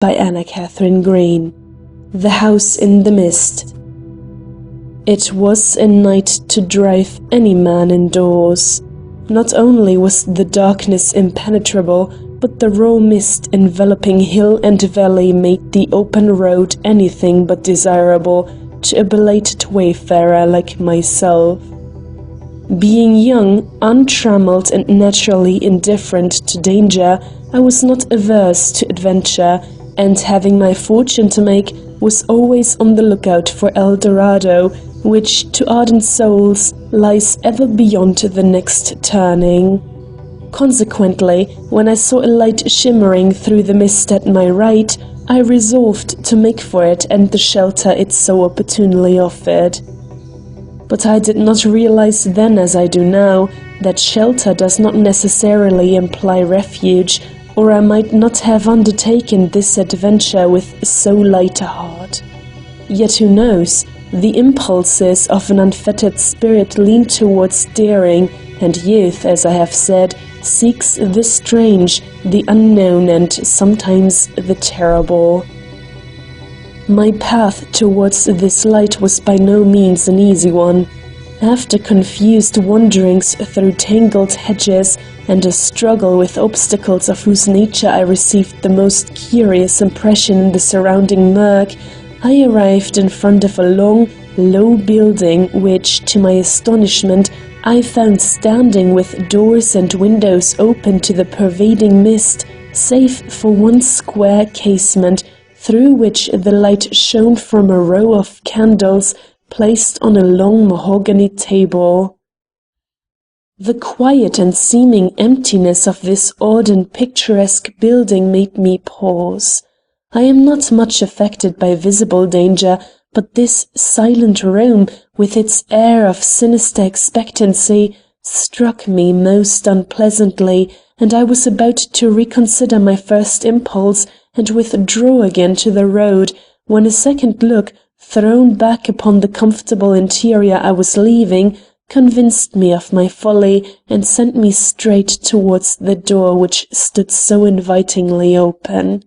by Anna Katharine Green. The House in the Mist. It was a night to drive any man indoors. Not only was the darkness impenetrable, but the raw mist enveloping hill and valley made the open road anything but desirable to a belated wayfarer like myself. Being young, untrammeled and naturally indifferent to danger, I was not averse to adventure, and having my fortune to make, was always on the lookout for Dorado, which to ardent souls lies ever beyond the next turning. Consequently, when I saw a light shimmering through the mist at my right, I resolved to make for it and the shelter it so opportunely offered. But I did not realize then, as I do now, that shelter does not necessarily imply refuge, or I might not have undertaken this adventure with so light a heart. Yet who knows? The impulses of an unfettered spirit lean towards daring, and youth, as I have said, seeks the strange, the unknown, and sometimes the terrible. My path towards this light was by no means an easy one. After confused wanderings through tangled hedges and a struggle with obstacles of whose nature I received the most curious impression in the surrounding murk, I arrived in front of a long, low building which, to my astonishment, I found standing with doors and windows open to the pervading mist, save for one square casement through which the light shone from a row of candles placed on a long mahogany table. The quiet and seeming emptiness of this odd and picturesque building made me pause. I am not much affected by visible danger, but this silent room, with its air of sinister expectancy, struck me most unpleasantly, and I was about to reconsider my first impulse and withdraw again to the road, when a second look, thrown back upon the comfortable interior I was leaving, convinced me of my folly and sent me straight towards the door which stood so invitingly open.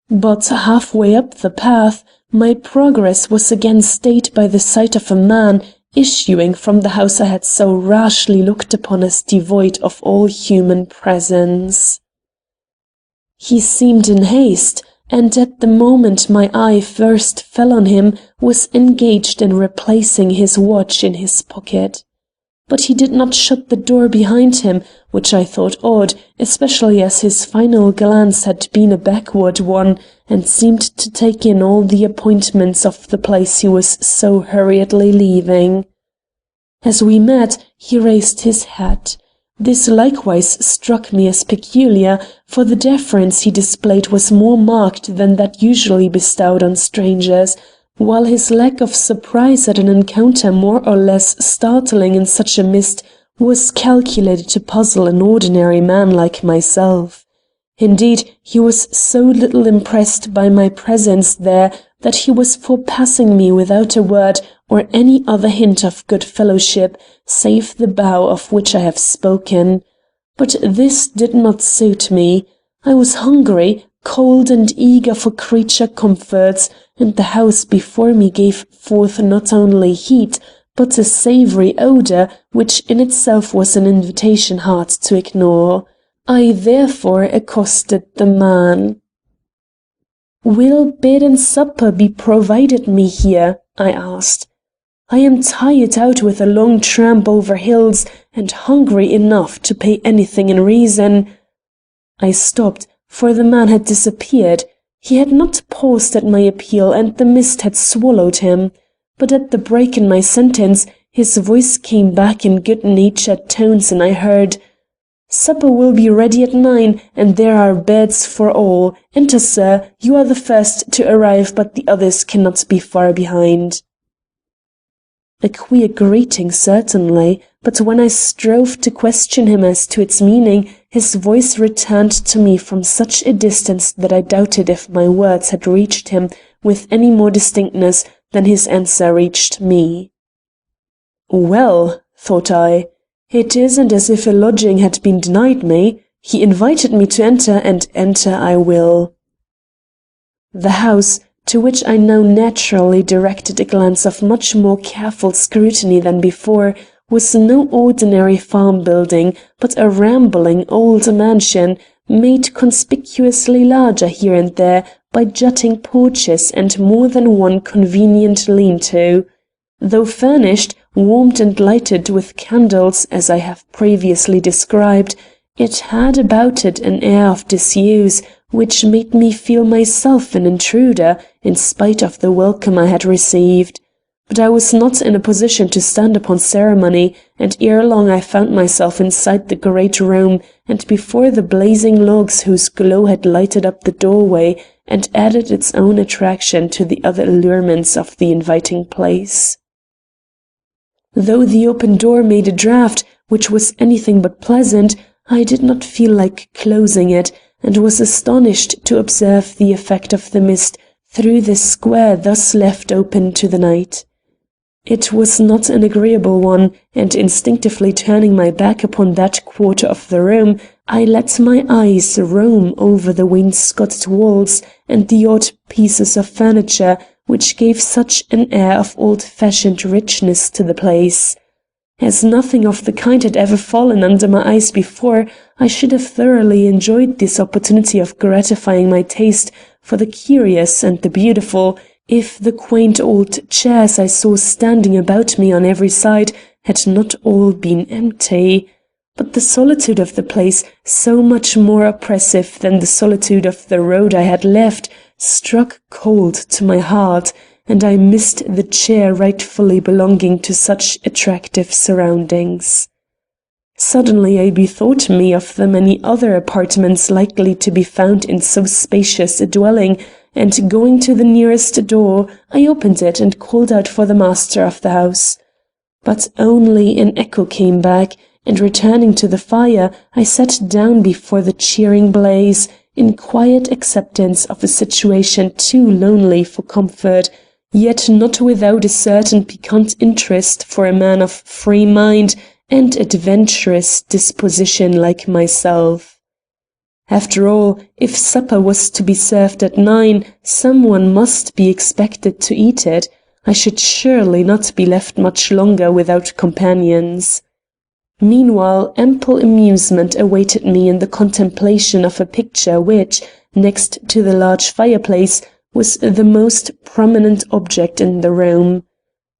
But halfway up the path, my progress was again stayed by the sight of a man issuing from the house I had so rashly looked upon as devoid of all human presence. He seemed in haste, and at the moment my eye first fell on him was engaged in replacing his watch in his pocket. But he did not shut the door behind him, which I thought odd, especially as his final glance had been a backward one, and seemed to take in all the appointments of the place he was so hurriedly leaving. As we met, he raised his hat. This likewise struck me as peculiar, for the deference he displayed was more marked than that usually bestowed on strangers, while his lack of surprise at an encounter more or less startling in such a mist was calculated to puzzle an ordinary man like myself. Indeed, he was so little impressed by my presence there that he was for passing me without a word or any other hint of good fellowship, save the bow of which I have spoken. But this did not suit me. I was hungry, cold and eager for creature comforts, and the house before me gave forth not only heat, but a savoury odour which in itself was an invitation hard to ignore. I therefore accosted the man. "Will bed and supper be provided me here?" I asked. "I am tired out with a long tramp over hills, and hungry enough to pay anything in reason—" I stopped, for the man had disappeared. He had not paused at my appeal, and the mist had swallowed him. But at the break in my sentence, his voice came back in good-natured tones, and I heard, "Supper will be ready at 9, and there are beds for all. Enter, sir. You are the first to arrive, but the others cannot be far behind." A queer greeting, certainly, but when I strove to question him as to its meaning, his voice returned to me from such a distance that I doubted if my words had reached him with any more distinctness than his answer reached me. "Well," thought I, "it isn't as if a lodging had been denied me. He invited me to enter, and enter I will." The house, to which I now naturally directed a glance of much more careful scrutiny than before, was no ordinary farm building, but a rambling old mansion, made conspicuously larger here and there by jutting porches and more than one convenient lean-to. Though furnished, warmed and lighted with candles, as I have previously described, it had about it an air of disuse which made me feel myself an intruder, in spite of the welcome I had received. But I was not in a position to stand upon ceremony, and ere long I found myself inside the great room and before the blazing logs whose glow had lighted up the doorway and added its own attraction to the other allurements of the inviting place. Though the open door made a draught which was anything but pleasant, I did not feel like closing it, and was astonished to observe the effect of the mist through the square thus left open to the night. It was not an agreeable one, and instinctively turning my back upon that quarter of the room, I let my eyes roam over the wainscoted walls and the odd pieces of furniture which gave such an air of old-fashioned richness to the place. As nothing of the kind had ever fallen under my eyes before, I should have thoroughly enjoyed this opportunity of gratifying my taste for the curious and the beautiful, if the quaint old chairs I saw standing about me on every side had not all been empty. But the solitude of the place, so much more oppressive than the solitude of the road I had left, struck cold to my heart, and I missed the chair rightfully belonging to such attractive surroundings. Suddenly I bethought me of the many other apartments likely to be found in so spacious a dwelling, and going to the nearest door, I opened it and called out for the master of the house. But only an echo came back, and returning to the fire, I sat down before the cheering blaze, in quiet acceptance of a situation too lonely for comfort, yet not without a certain piquant interest for a man of free mind and adventurous disposition like myself. After all, if supper was to be served at 9, someone must be expected to eat it. I should surely not be left much longer without companions. Meanwhile, ample amusement awaited me in the contemplation of a picture which, next to the large fireplace, was the most prominent object in the room.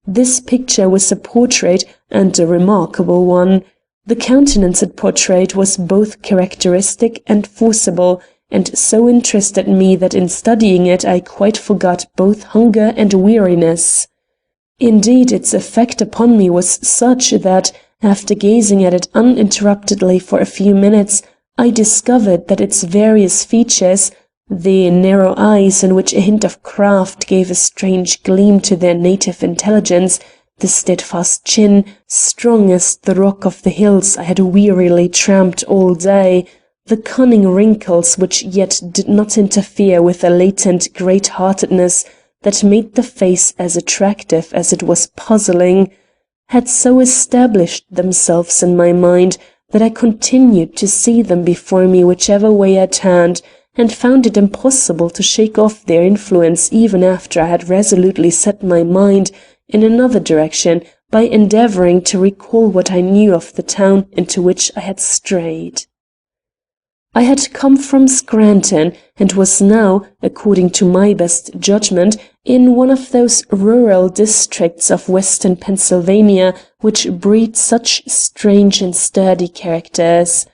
This picture was a portrait, and a remarkable one. The countenance it portrayed was both characteristic and forcible, and so interested me that in studying it I quite forgot both hunger and weariness. Indeed, its effect upon me was such that, after gazing at it uninterruptedly for a few minutes, I discovered that its various features, the narrow eyes in which a hint of craft gave a strange gleam to their native intelligence, the steadfast chin, strong as the rock of the hills I had wearily tramped all day, the cunning wrinkles which yet did not interfere with a latent great-heartedness that made the face as attractive as it was puzzling, had so established themselves in my mind that I continued to see them before me whichever way I turned, and found it impossible to shake off their influence even after I had resolutely set my mind in another direction by endeavouring to recall what I knew of the town into which I had strayed. I had come from Scranton, and was now, according to my best judgment, in one of those rural districts of western Pennsylvania which breed such strange and sturdy characters.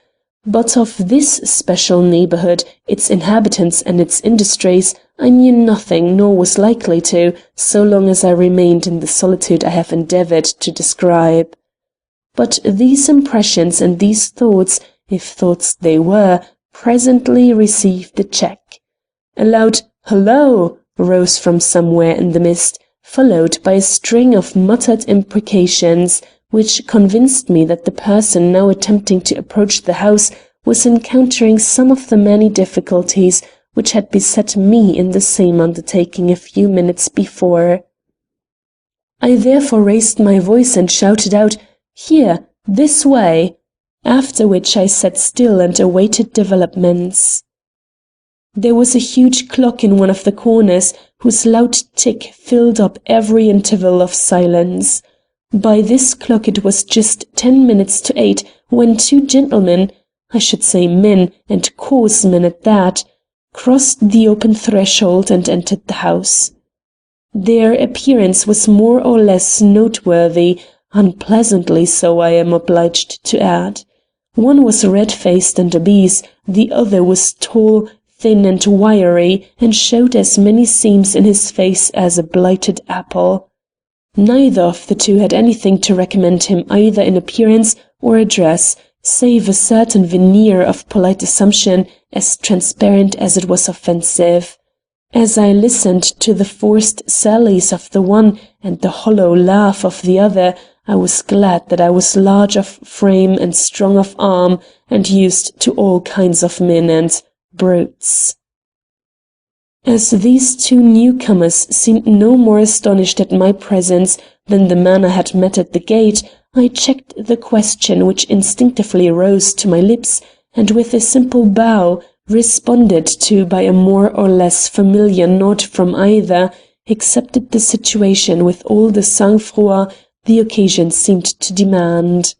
But of this special neighborhood, its inhabitants and its industries, I knew nothing, nor was likely to, so long as I remained in the solitude I have endeavored to describe. But these impressions and these thoughts, if thoughts they were, presently received a check. A loud "Hullo!" rose from somewhere in the mist, followed by a string of muttered imprecations, which convinced me that the person now attempting to approach the house was encountering some of the many difficulties which had beset me in the same undertaking a few minutes before. I therefore raised my voice and shouted out, "Here, this way," after which I sat still and awaited developments. There was a huge clock in one of the corners, whose loud tick filled up every interval of silence. By this clock it was just 10 minutes to 8 when two gentlemen, I should say men, and coarse men at that, crossed the open threshold and entered the house. Their appearance was more or less noteworthy, unpleasantly so, I am obliged to add. One was red-faced and obese, the other was tall, thin and wiry, and showed as many seams in his face as a blighted apple. Neither of the two had anything to recommend him either in appearance or address, save a certain veneer of polite assumption as transparent as it was offensive. As I listened to the forced sallies of the one and the hollow laugh of the other, I was glad that I was large of frame and strong of arm, and used to all kinds of men and brutes. As these two newcomers seemed no more astonished at my presence than the man I had met at the gate, I checked the question which instinctively rose to my lips, and with a simple bow, responded to by a more or less familiar nod from either, accepted the situation with all the sang-froid the occasion seemed to demand.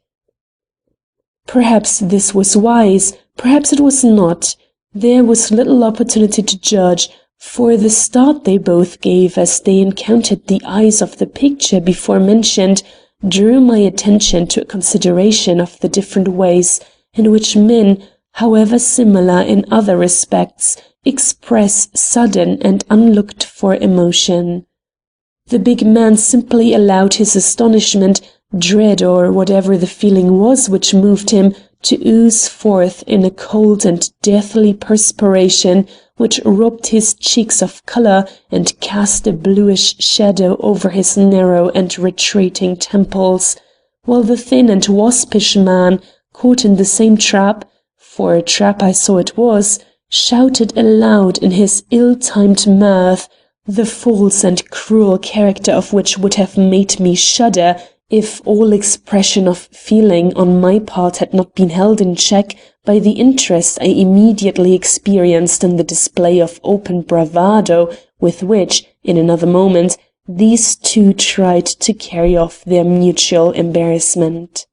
Perhaps this was wise, perhaps it was not. There was little opportunity to judge, for the start they both gave as they encountered the eyes of the picture before mentioned drew my attention to a consideration of the different ways in which men, however similar in other respects, express sudden and unlooked-for emotion. The big man simply allowed his astonishment, dread, or whatever the feeling was which moved him, to ooze forth in a cold and deathly perspiration which robbed his cheeks of colour and cast a bluish shadow over his narrow and retreating temples, while the thin and waspish man, caught in the same trap, for a trap I saw it was, shouted aloud in his ill-timed mirth, the false and cruel character of which would have made me shudder if all expression of feeling on my part had not been held in check by the interest I immediately experienced in the display of open bravado with which, in another moment, these two tried to carry off their mutual embarrassment.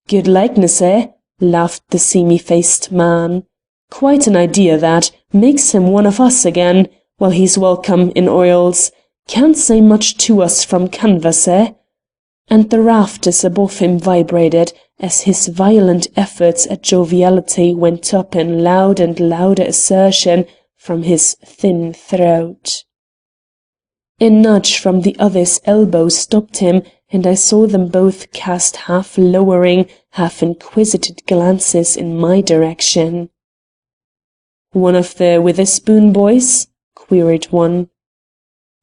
"Good likeness, eh?" laughed the seamy-faced man. "Quite an idea, that. Makes him one of us again. Well, he's welcome, in oils. Can't say much to us from canvas, eh?" And the rafters above him vibrated, as his violent efforts at joviality went up in loud and louder assertion from his thin throat. A nudge from the other's elbow stopped him, and I saw them both cast half-lowering, half-inquisitive glances in my direction. "One of the Witherspoon boys?" queried one.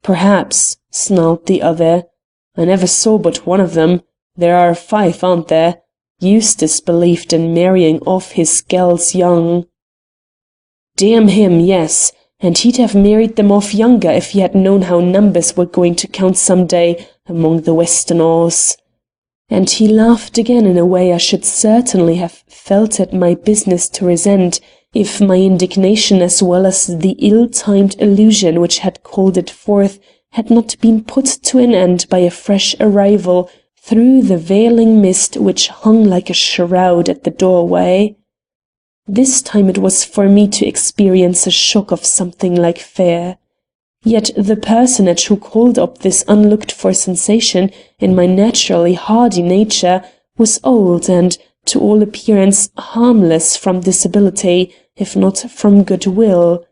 "Perhaps," snarled the other. "I never saw but one of them. There are 5, aren't there? Eustace believed in marrying off his gals young." "Damn him, yes, and he'd have married them off younger if he had known how numbers were going to count some day among the Westonhaughs." And he laughed again in a way I should certainly have felt it my business to resent, if my indignation as well as the ill-timed allusion which had called it forth had not been put to an end by a fresh arrival through the veiling mist which hung like a shroud at the doorway. This time it was for me to experience a shock of something like fear. Yet the personage who called up this unlooked-for sensation in my naturally hardy nature was old and, to all appearance, harmless from disability, if not from goodwill.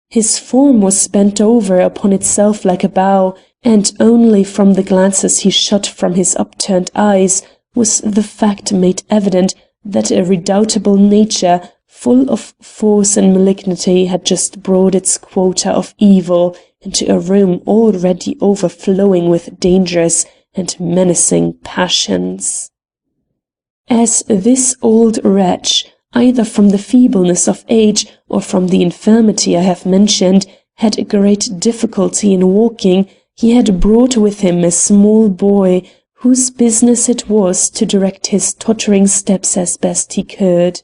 His form was bent over upon itself like a bow, and only from the glances he shot from his upturned eyes was the fact made evident that a redoubtable nature, full of force and malignity, had just brought its quota of evil into a room already overflowing with dangerous and menacing passions. As this old wretch, either from the feebleness of age or from the infirmity I have mentioned, had a great difficulty in walking, he had brought with him a small boy whose business it was to direct his tottering steps as best he could.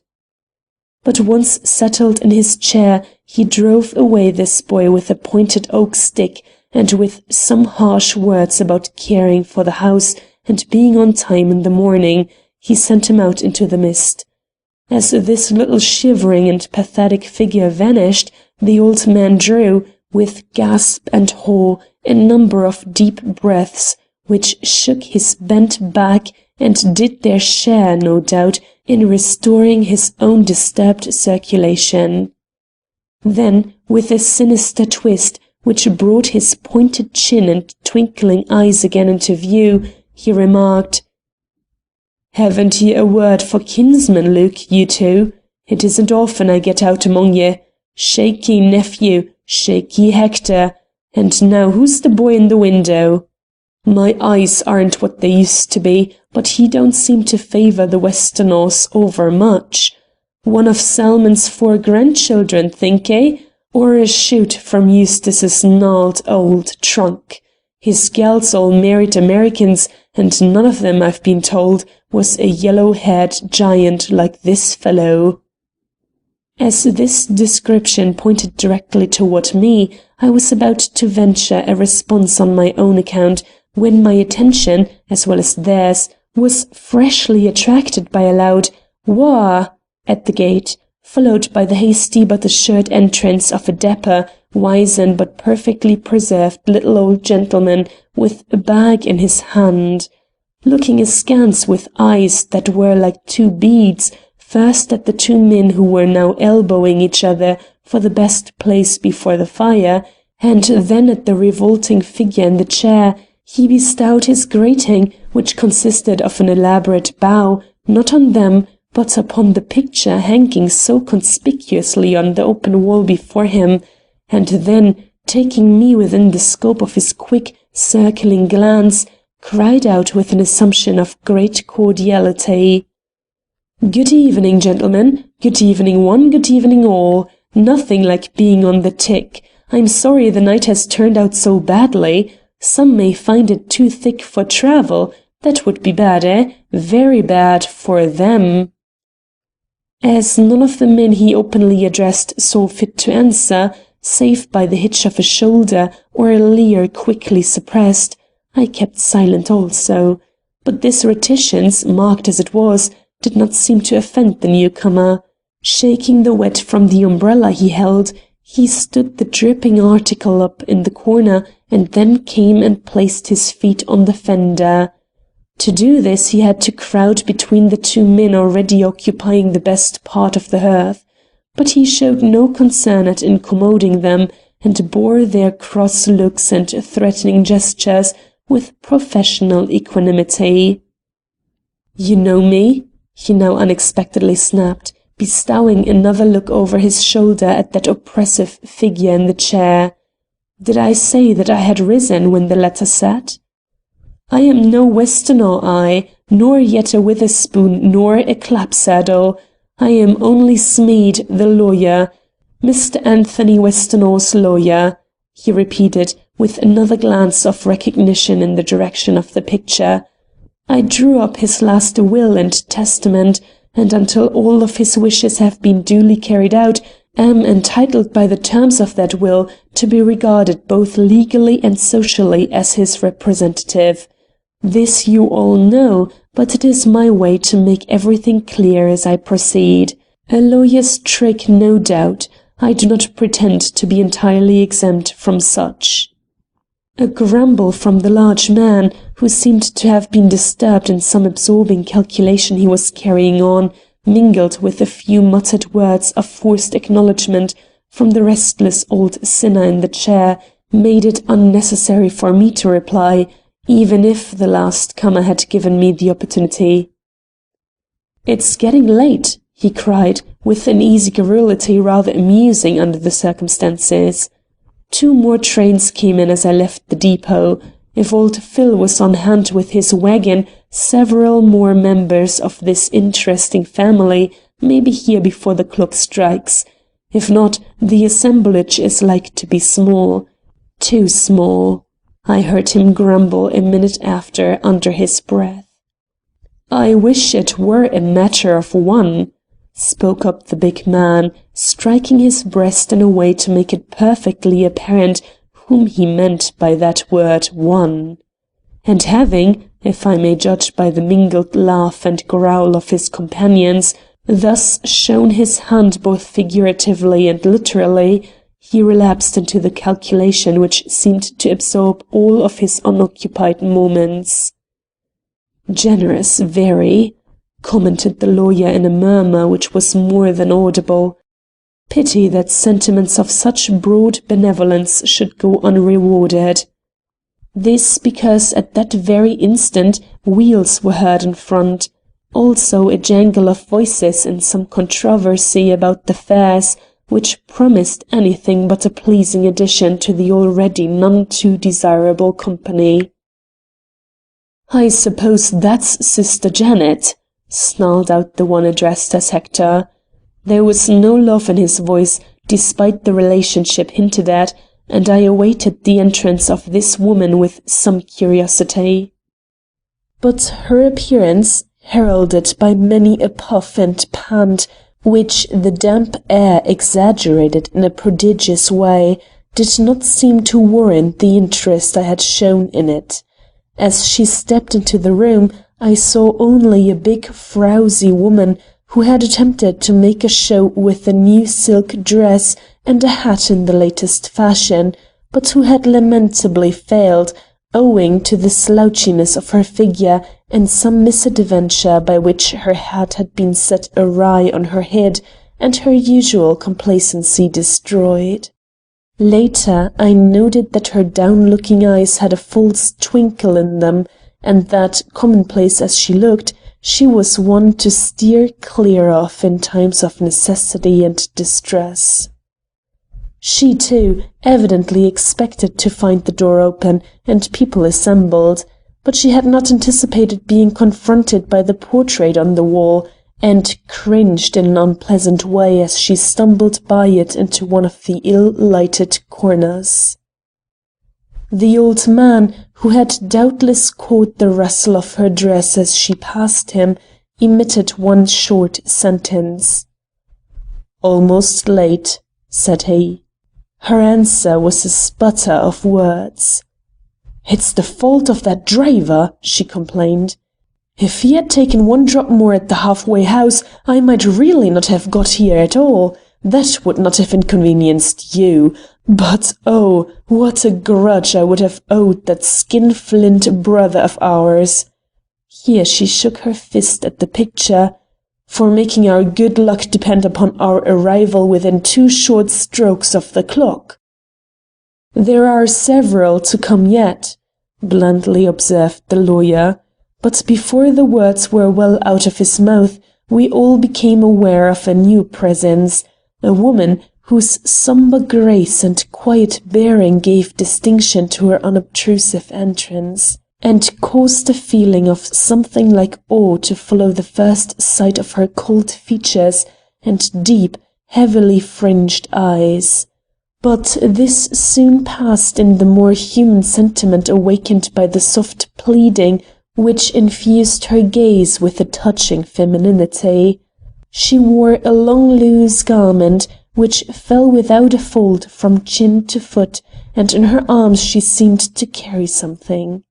but once settled in his chair, he drove away this boy with a pointed oak stick and with some harsh words about caring for the house and being on time in the morning, he sent him out into the mist. As this little shivering and pathetic figure vanished, the old man drew, with gasp and haw, a number of deep breaths, which shook his bent back and did their share, no doubt, in restoring his own disturbed circulation. Then, with a sinister twist, which brought his pointed chin and twinkling eyes again into view, he remarked, "Haven't ye a word for kinsman, Luke, you two? It isn't often I get out among ye. Shaky nephew, shaky Hector, and now who's the boy in the window? My eyes aren't what they used to be, but he don't seem to favour the Westerners over much. One of Salmon's 4 grandchildren, think, eh? Or a shoot from Eustace's gnarled old trunk? His gals all married Americans, and none of them, I've been told, was a yellow-haired giant like this fellow." As this description pointed directly toward me, I was about to venture a response on my own account, when my attention, as well as theirs, was freshly attracted by a loud "Wah!" at the gate, followed by the hasty but assured entrance of a dapper, wizen but perfectly preserved little old gentleman with a bag in his hand. Looking askance with eyes that were like 2 beads, first at the 2 men who were now elbowing each other for the best place before the fire, and then at the revolting figure in the chair, he bestowed his greeting, which consisted of an elaborate bow, not on them, but upon the picture hanging so conspicuously on the open wall before him, and then, taking me within the scope of his quick, circling glance, cried out with an assumption of great cordiality, "Good evening, gentlemen. Good evening one, good evening all. Nothing like being on the tick. I'm sorry the night has turned out so badly. Some may find it too thick for travel. That would be bad, eh? Very bad for them." As none of the men he openly addressed saw fit to answer, save by the hitch of a shoulder or a leer quickly suppressed, I kept silent also. But this reticence, marked as it was, did not seem to offend the newcomer. Shaking the wet from the umbrella he held, he stood the dripping article up in the corner and then came and placed his feet on the fender. To do this he had to crowd between the 2 men already occupying the best part of the hearth, but he showed no concern at incommoding them, and bore their cross looks and threatening gestures with professional equanimity. "You know me?" he now unexpectedly snapped, bestowing another look over his shoulder at that oppressive figure in the chair. "Did I say that I had risen when the latter sat? I am no Westerner, I, nor yet a Witherspoon nor a Clapsaddle. I am only Smead, the lawyer, Mr. Anthony Westerner's lawyer," he repeated, with another glance of recognition in the direction of the picture. "I drew up his last will and testament, and until all of his wishes have been duly carried out, am entitled by the terms of that will to be regarded both legally and socially as his representative. This you all know, but it is my way to make everything clear as I proceed. A lawyer's trick, no doubt. I do not pretend to be entirely exempt from such." A grumble from the large man, who seemed to have been disturbed in some absorbing calculation he was carrying on, mingled with a few muttered words of forced acknowledgment from the restless old sinner in the chair, made it unnecessary for me to reply, even if the last comer had given me the opportunity. "It's getting late," he cried, with an easy garrulity rather amusing under the circumstances. 2 more trains came in as I left the depot. If old Phil was on hand with his wagon, several more members of this interesting family may be here before the clock strikes. If not, the assemblage is like to be small. Too small, I heard him grumble a minute after under his breath. "I wish it were a matter of 1. spoke up the big man, striking his breast in a way to make it perfectly apparent whom he meant by that word one. And having, if I may judge by the mingled laugh and growl of his companions, thus shown his hand both figuratively and literally, he relapsed into the calculation which seemed to absorb all of his unoccupied moments. "Generous, very," commented the lawyer in a murmur which was more than audible. "Pity that sentiments of such broad benevolence should go unrewarded." This because at that very instant wheels were heard in front, also a jangle of voices in some controversy about the fares, which promised anything but a pleasing addition to the already none too desirable company. "I suppose that's Sister Janet," snarled out the one addressed as Hector. There was no love in his voice, despite the relationship hinted at, and I awaited the entrance of this woman with some curiosity. But her appearance, heralded by many a puff and pant, which the damp air exaggerated in a prodigious way, did not seem to warrant the interest I had shown in it. As she stepped into the room, I saw only a big, frowsy woman who had attempted to make a show with a new silk dress and a hat in the latest fashion, but who had lamentably failed, owing to the slouchiness of her figure and some misadventure by which her hat had been set awry on her head and her usual complacency destroyed. Later I noted that her down-looking eyes had a false twinkle in them, and that, commonplace as she looked, she was one to steer clear of in times of necessity and distress. She, too, evidently expected to find the door open and people assembled, but she had not anticipated being confronted by the portrait on the wall, and cringed in an unpleasant way as she stumbled by it into one of the ill-lighted corners. The old man, who had doubtless caught the rustle of her dress as she passed him, emitted one short sentence. "Almost late," said he. Her answer was a sputter of words. "It's the fault of that driver," she complained. "If he had taken one drop more at the halfway house, I might really not have got here at all. That would not have inconvenienced you. But oh, what a grudge I would have owed that skinflint brother of ours," here she shook her fist at the picture, "for making our good luck depend upon our arrival within 2 short strokes of the clock." "There are several to come yet," blandly observed the lawyer, but before the words were well out of his mouth, we all became aware of a new presence, a woman whose sombre grace and quiet bearing gave distinction to her unobtrusive entrance, and caused a feeling of something like awe to follow the first sight of her cold features and deep, heavily fringed eyes. But this soon passed in the more human sentiment awakened by the soft pleading which infused her gaze with a touching femininity. She wore a long loose garment which fell without a fold from chin to foot, and in her arms she seemed to carry something.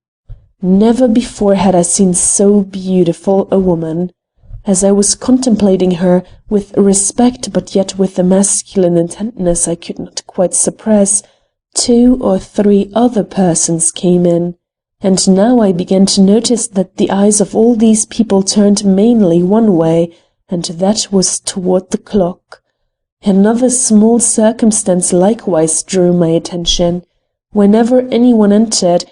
Never before had I seen so beautiful a woman. As I was contemplating her, with respect but yet with a masculine intentness I could not quite suppress, 2 or 3 other persons came in, and now I began to notice that the eyes of all these people turned mainly one way, and that was toward the clock. Another small circumstance likewise drew my attention. Whenever anyone entered,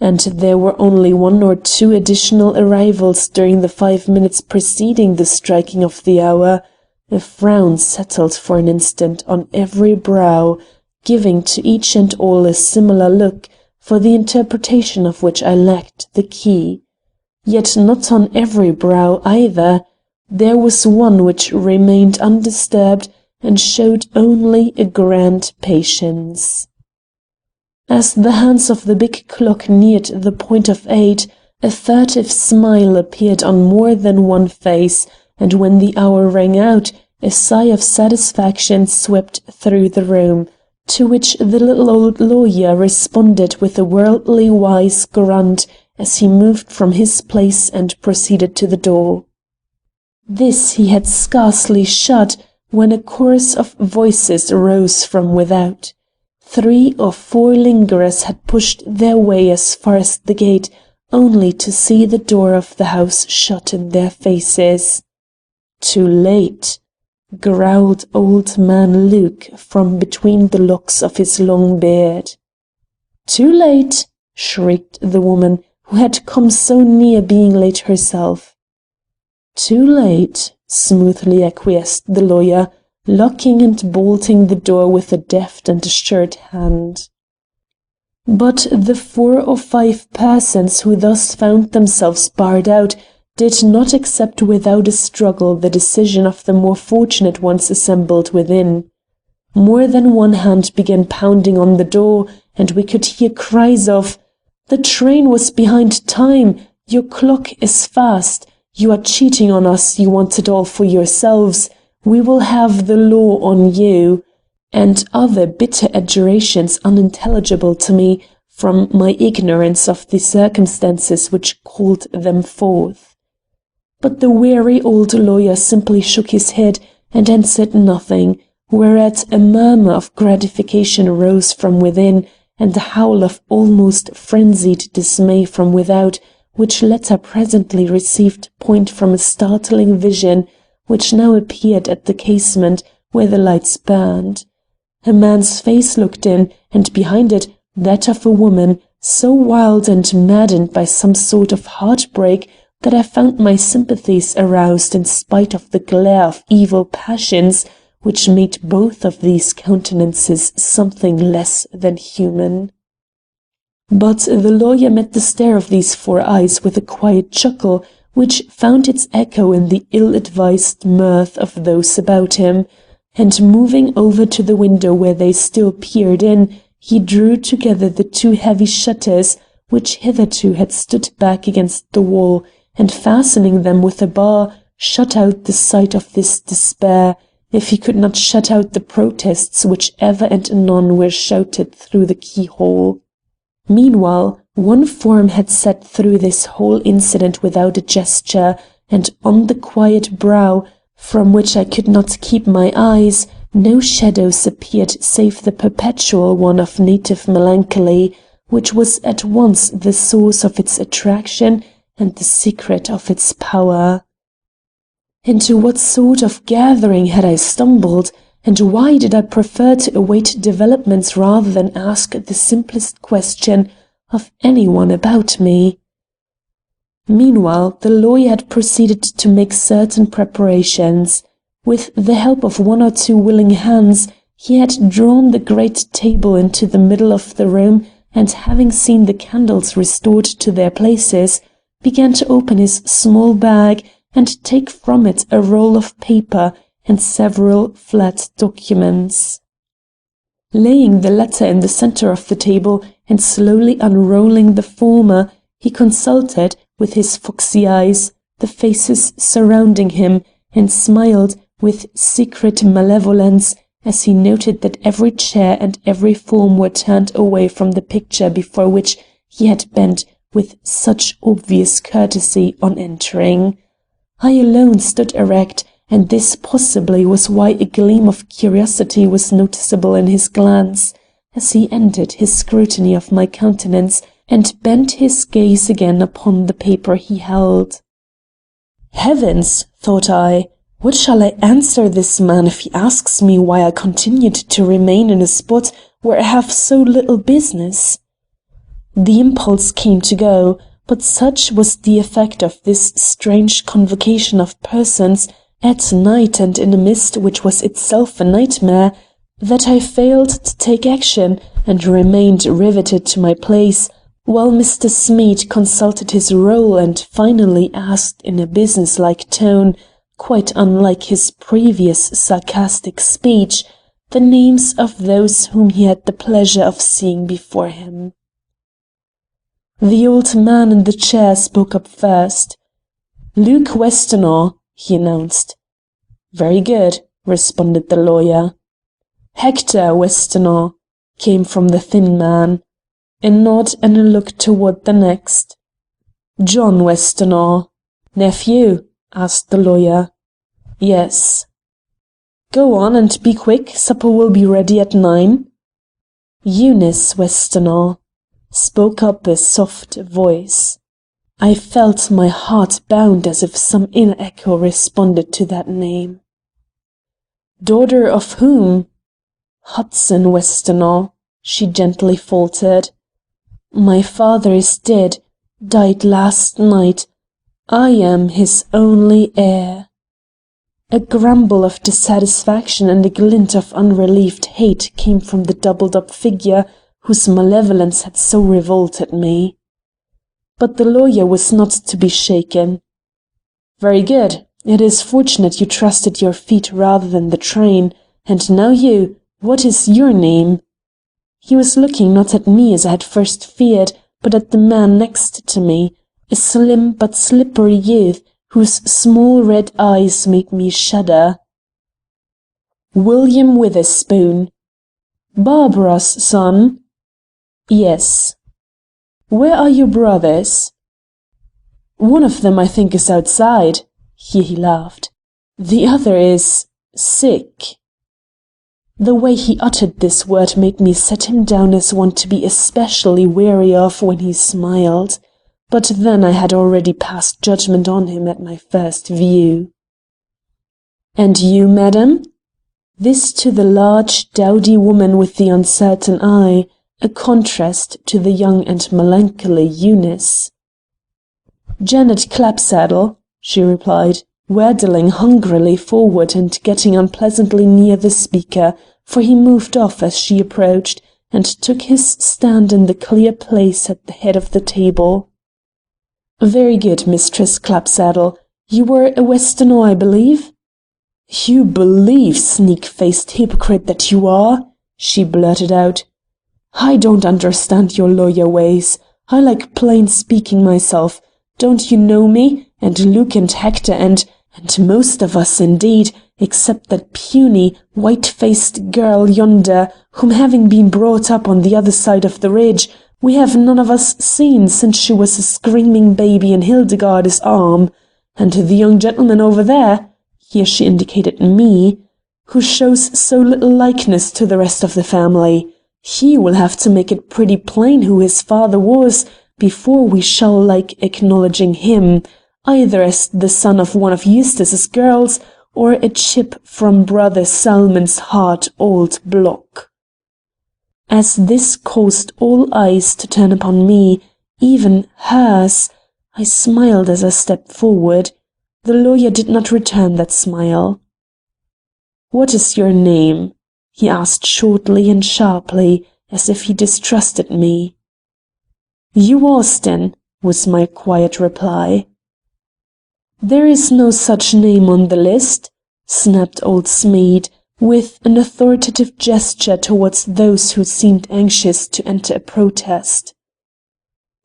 and there were only 1 or 2 additional arrivals during the 5 minutes preceding the striking of the hour, a frown settled for an instant on every brow, giving to each and all a similar look, for the interpretation of which I lacked the key. Yet not on every brow either. There was one which remained undisturbed and showed only a grand patience. As the hands of the big clock neared the point of 8, a furtive smile appeared on more than one face, and when the hour rang out, a sigh of satisfaction swept through the room, to which the little old lawyer responded with a worldly wise grunt as he moved from his place and proceeded to the door. This he had scarcely shut when a chorus of voices rose from without. 3 or 4 lingerers had pushed their way as far as the gate, only to see the door of the house shut in their faces. "Too late," growled old man Luke from between the locks of his long beard. "Too late!" shrieked the woman, who had come so near being late herself. "Too late," smoothly acquiesced the lawyer, locking and bolting the door with a deft and assured hand. But the 4 or 5 persons who thus found themselves barred out did not accept without a struggle the decision of the more fortunate ones assembled within. More than one hand began pounding on the door, and we could hear cries of, "The train was behind time! Your clock is fast! You are cheating on us! You want it all for yourselves! We will have the law on you!" and other bitter adjurations unintelligible to me from my ignorance of the circumstances which called them forth. But the weary old lawyer simply shook his head and answered nothing, whereat a murmur of gratification rose from within, and a howl of almost frenzied dismay from without, which latter presently received point from a startling vision which now appeared at the casement where the lights burned. A man's face looked in, and behind it that of a woman, so wild and maddened by some sort of heartbreak that I found my sympathies aroused in spite of the glare of evil passions which made both of these countenances something less than human. But the lawyer met the stare of these 4 eyes with a quiet chuckle, which found its echo in the ill-advised mirth of those about him, and moving over to the window where they still peered in, he drew together the 2 heavy shutters which hitherto had stood back against the wall, and fastening them with a bar, shut out the sight of this despair, if he could not shut out the protests which ever and anon were shouted through the keyhole. Meanwhile, one form had sat through this whole incident without a gesture, and on the quiet brow, from which I could not keep my eyes, no shadows appeared save the perpetual one of native melancholy, which was at once the source of its attraction and the secret of its power. Into what sort of gathering had I stumbled, and why did I prefer to await developments rather than ask the simplest question of anyone about me? Meanwhile, the lawyer had proceeded to make certain preparations. With the help of 1 or 2 willing hands, he had drawn the great table into the middle of the room, and having seen the candles restored to their places, began to open his small bag and take from it a roll of paper and several flat documents. Laying the latter in the center of the table and slowly unrolling the former, he consulted, with his foxy eyes, the faces surrounding him, and smiled with secret malevolence as he noted that every chair and every form were turned away from the picture before which he had bent with such obvious courtesy on entering. I alone stood erect, and this possibly was why a gleam of curiosity was noticeable in his glance, as he ended his scrutiny of my countenance and bent his gaze again upon the paper he held. Heavens, thought I, what shall I answer this man if he asks me why I continued to remain in a spot where I have so little business? The impulse came to go, but such was the effect of this strange convocation of persons at night and in a mist which was itself a nightmare, that I failed to take action and remained riveted to my place, while Mr. Smead consulted his roll and finally asked in a business-like tone, quite unlike his previous sarcastic speech, the names of those whom he had the pleasure of seeing before him. The old man in the chair spoke up first. "Luke Westernaw," he announced. "Very good," responded the lawyer. "Hector Westenra," came from the thin man. A nod and a look toward the next. "John Westenra." "Nephew?" asked the lawyer. "Yes." "Go on and be quick, supper will be ready at 9. "Eunice Westenra," spoke up a soft voice. I felt my heart bound as if some inner echo responded to that name. "Daughter of whom?" "Hudson Westenra," she gently faltered. "My father is dead, died last night. I am his only heir." A grumble of dissatisfaction and a glint of unrelieved hate came from the doubled-up figure whose malevolence had so revolted me. But the lawyer was not to be shaken. "Very good. It is fortunate you trusted your feet rather than the train. And now what is your name?" He was looking not at me as I had first feared, but at the man next to me, a slim but slippery youth whose small red eyes made me shudder. "William Witherspoon." "Barbara's son?" "Yes." "Where are your brothers?" "One of them I think is outside." Here he laughed. "The other is sick." The way he uttered this word made me set him down as one to be especially wary of when he smiled. But then I had already passed judgment on him at my first view. "And you, madam?" This to the large, dowdy woman with the uncertain eye, a contrast to the young and melancholy Eunice. "Janet Clapsaddle," she replied, waddling hungrily forward and getting unpleasantly near the speaker, for he moved off as she approached, and took his stand in the clear place at the head of the table. "Very good, Mistress Clapsaddle. You were a Westenra, I believe?" "You believe, sneak-faced hypocrite that you are!" she blurted out. "I don't understand your lawyer ways. I like plain speaking myself. Don't you know me, and Luke and Hector and most of us indeed, except that puny, white-faced girl yonder, whom having been brought up on the other side of the ridge, we have none of us seen since she was a screaming baby in Hildegarde's arm. And the young gentleman over there," here she indicated me, "who shows so little likeness to the rest of the family. He will have to make it pretty plain who his father was before we shall like acknowledging him, either as the son of one of Eustace's girls or a chip from Brother Salmon's hard old block." As this caused all eyes to turn upon me, even hers, I smiled as I stepped forward. The lawyer did not return that smile. "What is your name?" he asked shortly and sharply, as if he distrusted me. "Hugh Austin," was my quiet reply. "There is no such name on the list," snapped old Smead, with an authoritative gesture towards those who seemed anxious to enter a protest.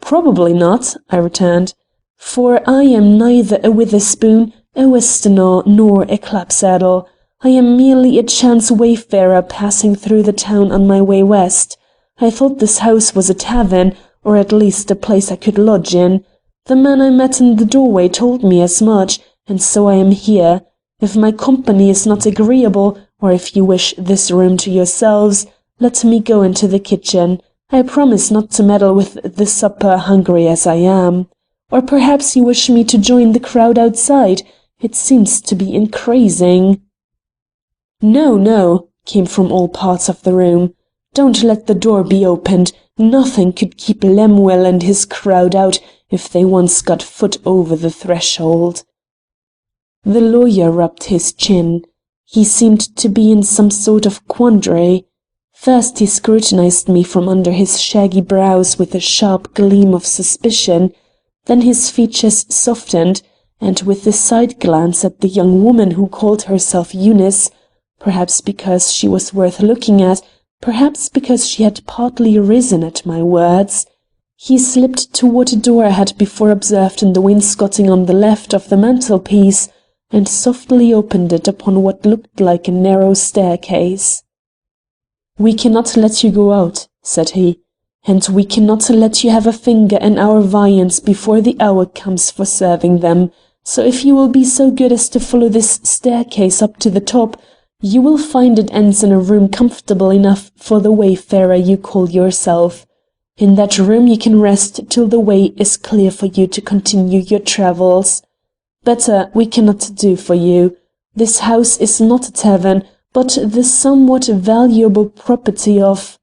"Probably not," I returned, "for I am neither a Witherspoon, a Westenra, nor a Clapsaddle. I am merely a chance wayfarer passing through the town on my way west. I thought this house was a tavern, or at least a place I could lodge in. The man I met in the doorway told me as much, and so I am here. If my company is not agreeable, or if you wish this room to yourselves, let me go into the kitchen. I promise not to meddle with the supper, hungry as I am. Or perhaps you wish me to join the crowd outside? It seems to be increasing." "No, no," came from all parts of the room. "Don't let the door be opened. Nothing could keep Lemuel and his crowd out if they once got foot over the threshold." The lawyer rubbed his chin. He seemed to be in some sort of quandary. First he scrutinized me from under his shaggy brows with a sharp gleam of suspicion, then his features softened, and with a side glance at the young woman who called herself Eunice, perhaps because she was worth looking at, perhaps because she had partly risen at my words, he slipped toward a door I had before observed in the wainscoting on the left of the mantelpiece, and softly opened it upon what looked like a narrow staircase. "We cannot let you go out," said he, "and we cannot let you have a finger in our viands before the hour comes for serving them, so if you will be so good as to follow this staircase up to the top, you will find it ends in a room comfortable enough for the wayfarer you call yourself. In that room you can rest till the way is clear for you to continue your travels. Better we cannot do for you. This house is not a tavern, but the somewhat valuable property of—"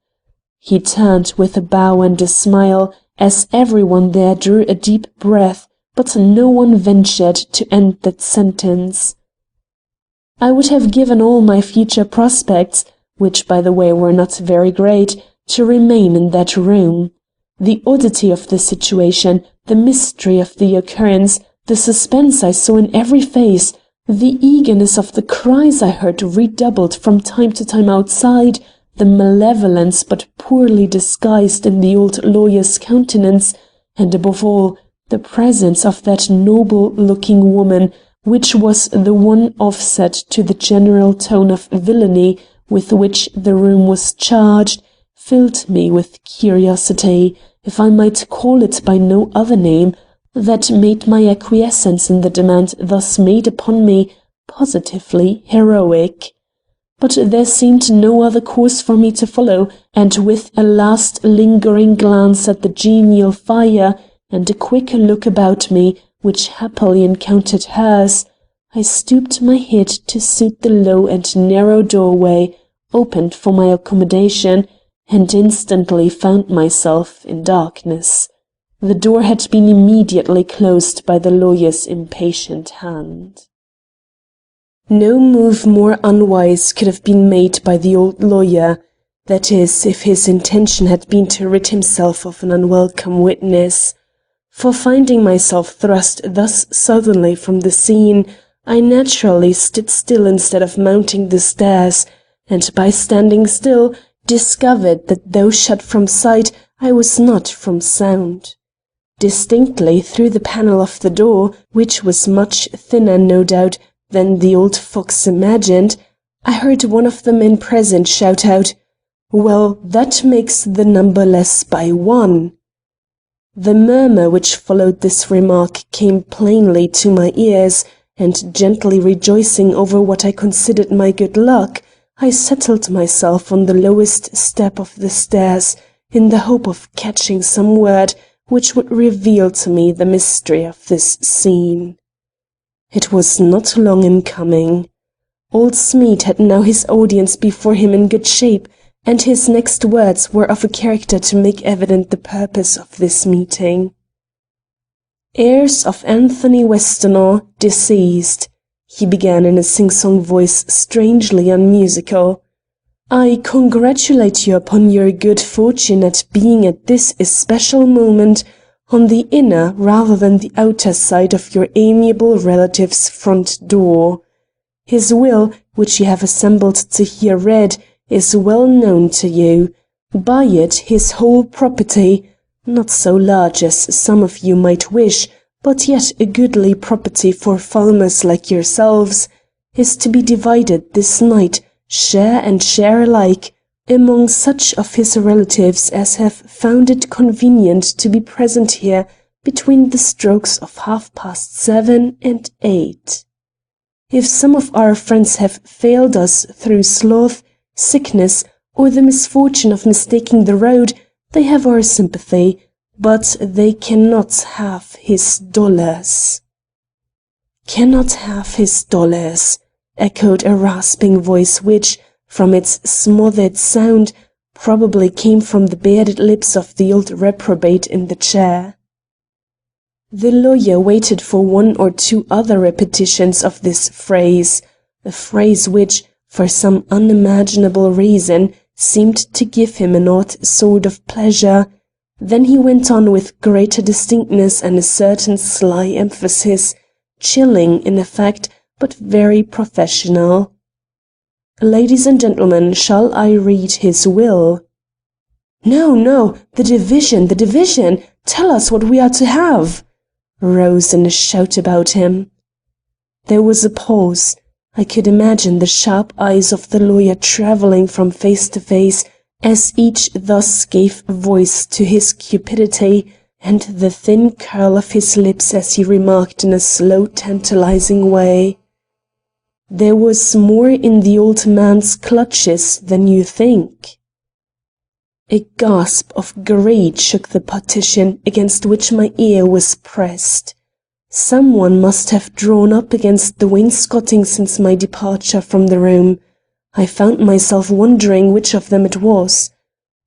He turned with a bow and a smile, as everyone there drew a deep breath, but no one ventured to end that sentence. I would have given all my future prospects, which by the way were not very great, to remain in that room. The oddity of the situation, the mystery of the occurrence, the suspense I saw in every face, the eagerness of the cries I heard redoubled from time to time outside, the malevolence but poorly disguised in the old lawyer's countenance, and above all, the presence of that noble-looking woman, which was the one offset to the general tone of villainy with which the room was charged, filled me with curiosity, if I might call it by no other name, that made my acquiescence in the demand thus made upon me positively heroic. But there seemed no other course for me to follow, and with a last lingering glance at the genial fire, and a quick look about me, which happily encountered hers, I stooped my head to suit the low and narrow doorway opened for my accommodation, and instantly found myself in darkness. The door had been immediately closed by the lawyer's impatient hand. No move more unwise could have been made by the old lawyer, that is, if his intention had been to rid himself of an unwelcome witness. For finding myself thrust thus suddenly from the scene, I naturally stood still instead of mounting the stairs, and by standing still, discovered that though shut from sight, I was not from sound. Distinctly through the panel of the door, which was much thinner, no doubt, than the old fox imagined, I heard one of the men present shout out, "Well, that makes the number less by 1. The murmur which followed this remark came plainly to my ears, and gently rejoicing over what I considered my good luck, I settled myself on the lowest step of the stairs, in the hope of catching some word which would reveal to me the mystery of this scene. It was not long in coming. Old Smead had now his audience before him in good shape, and his next words were of a character to make evident the purpose of this meeting. "Heirs of Anthony Westonhaugh, deceased," he began in a sing-song voice strangely unmusical. "I congratulate you upon your good fortune at being at this especial moment on the inner rather than the outer side of your amiable relative's front door. His will, which you have assembled to hear read, is well known to you. By it his whole property, not so large as some of you might wish, but yet a goodly property for farmers like yourselves, is to be divided this night, share and share alike, among such of his relatives as have found it convenient to be present here between the strokes of 7:30 and 8. If some of our friends have failed us through sloth, sickness, or the misfortune of mistaking the road, they have our sympathy, but they cannot have his dollars." "Cannot have his dollars," echoed a rasping voice which, from its smothered sound, probably came from the bearded lips of the old reprobate in the chair. The lawyer waited for one or two other repetitions of this phrase, a phrase which, for some unimaginable reason, seemed to give him an odd sort of pleasure. Then he went on with greater distinctness and a certain sly emphasis, chilling in effect, but very professional. "Ladies and gentlemen, shall I read his will?" "No, no, the division! Tell us what we are to have!" rose in a shout about him. There was a pause. I could imagine the sharp eyes of the lawyer travelling from face to face as each thus gave voice to his cupidity, and the thin curl of his lips as he remarked in a slow, tantalizing way, "There was more in the old man's clutches than you think." A gasp of greed shook the partition against which my ear was pressed. Someone must have drawn up against the wainscoting since my departure from the room. I found myself wondering which of them it was.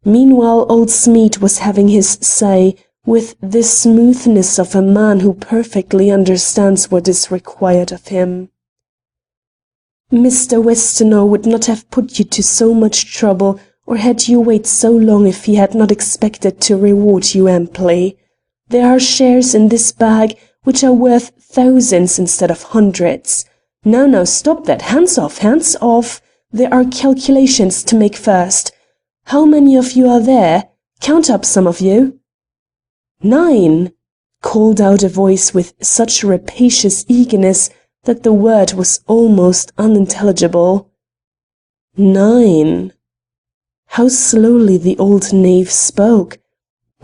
Meanwhile, old Smead was having his say, with the smoothness of a man who perfectly understands what is required of him. "Mr. Westonhaugh would not have put you to so much trouble or had you wait so long if he had not expected to reward you amply. There are shares in this bag which are worth thousands instead of hundreds. Now, stop that! Hands off, hands off! There are calculations to make first. How many of you are there? Count up, some of you." "9," called out a voice with such rapacious eagerness that the word was almost unintelligible. 9. How slowly the old knave spoke!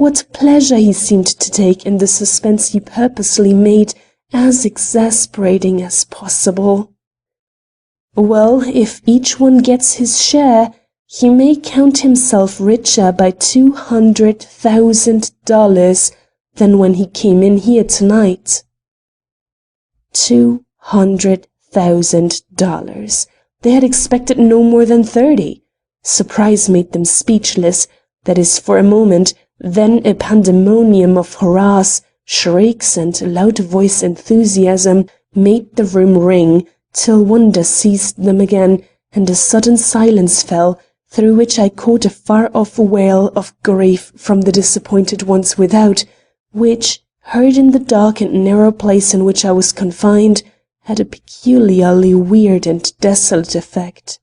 What pleasure he seemed to take in the suspense he purposely made as exasperating as possible. "Well, if each one gets his share, he may count himself richer by $200,000 than when he came in here tonight." $200,000. They had expected no more than 30. Surprise made them speechless, that is for a moment, then a pandemonium of hurrahs, shrieks, and loud-voiced enthusiasm made the room ring, till wonder seized them again, and a sudden silence fell, through which I caught a far-off wail of grief from the disappointed ones without, which, heard in the dark and narrow place in which I was confined, had a peculiarly weird and desolate effect.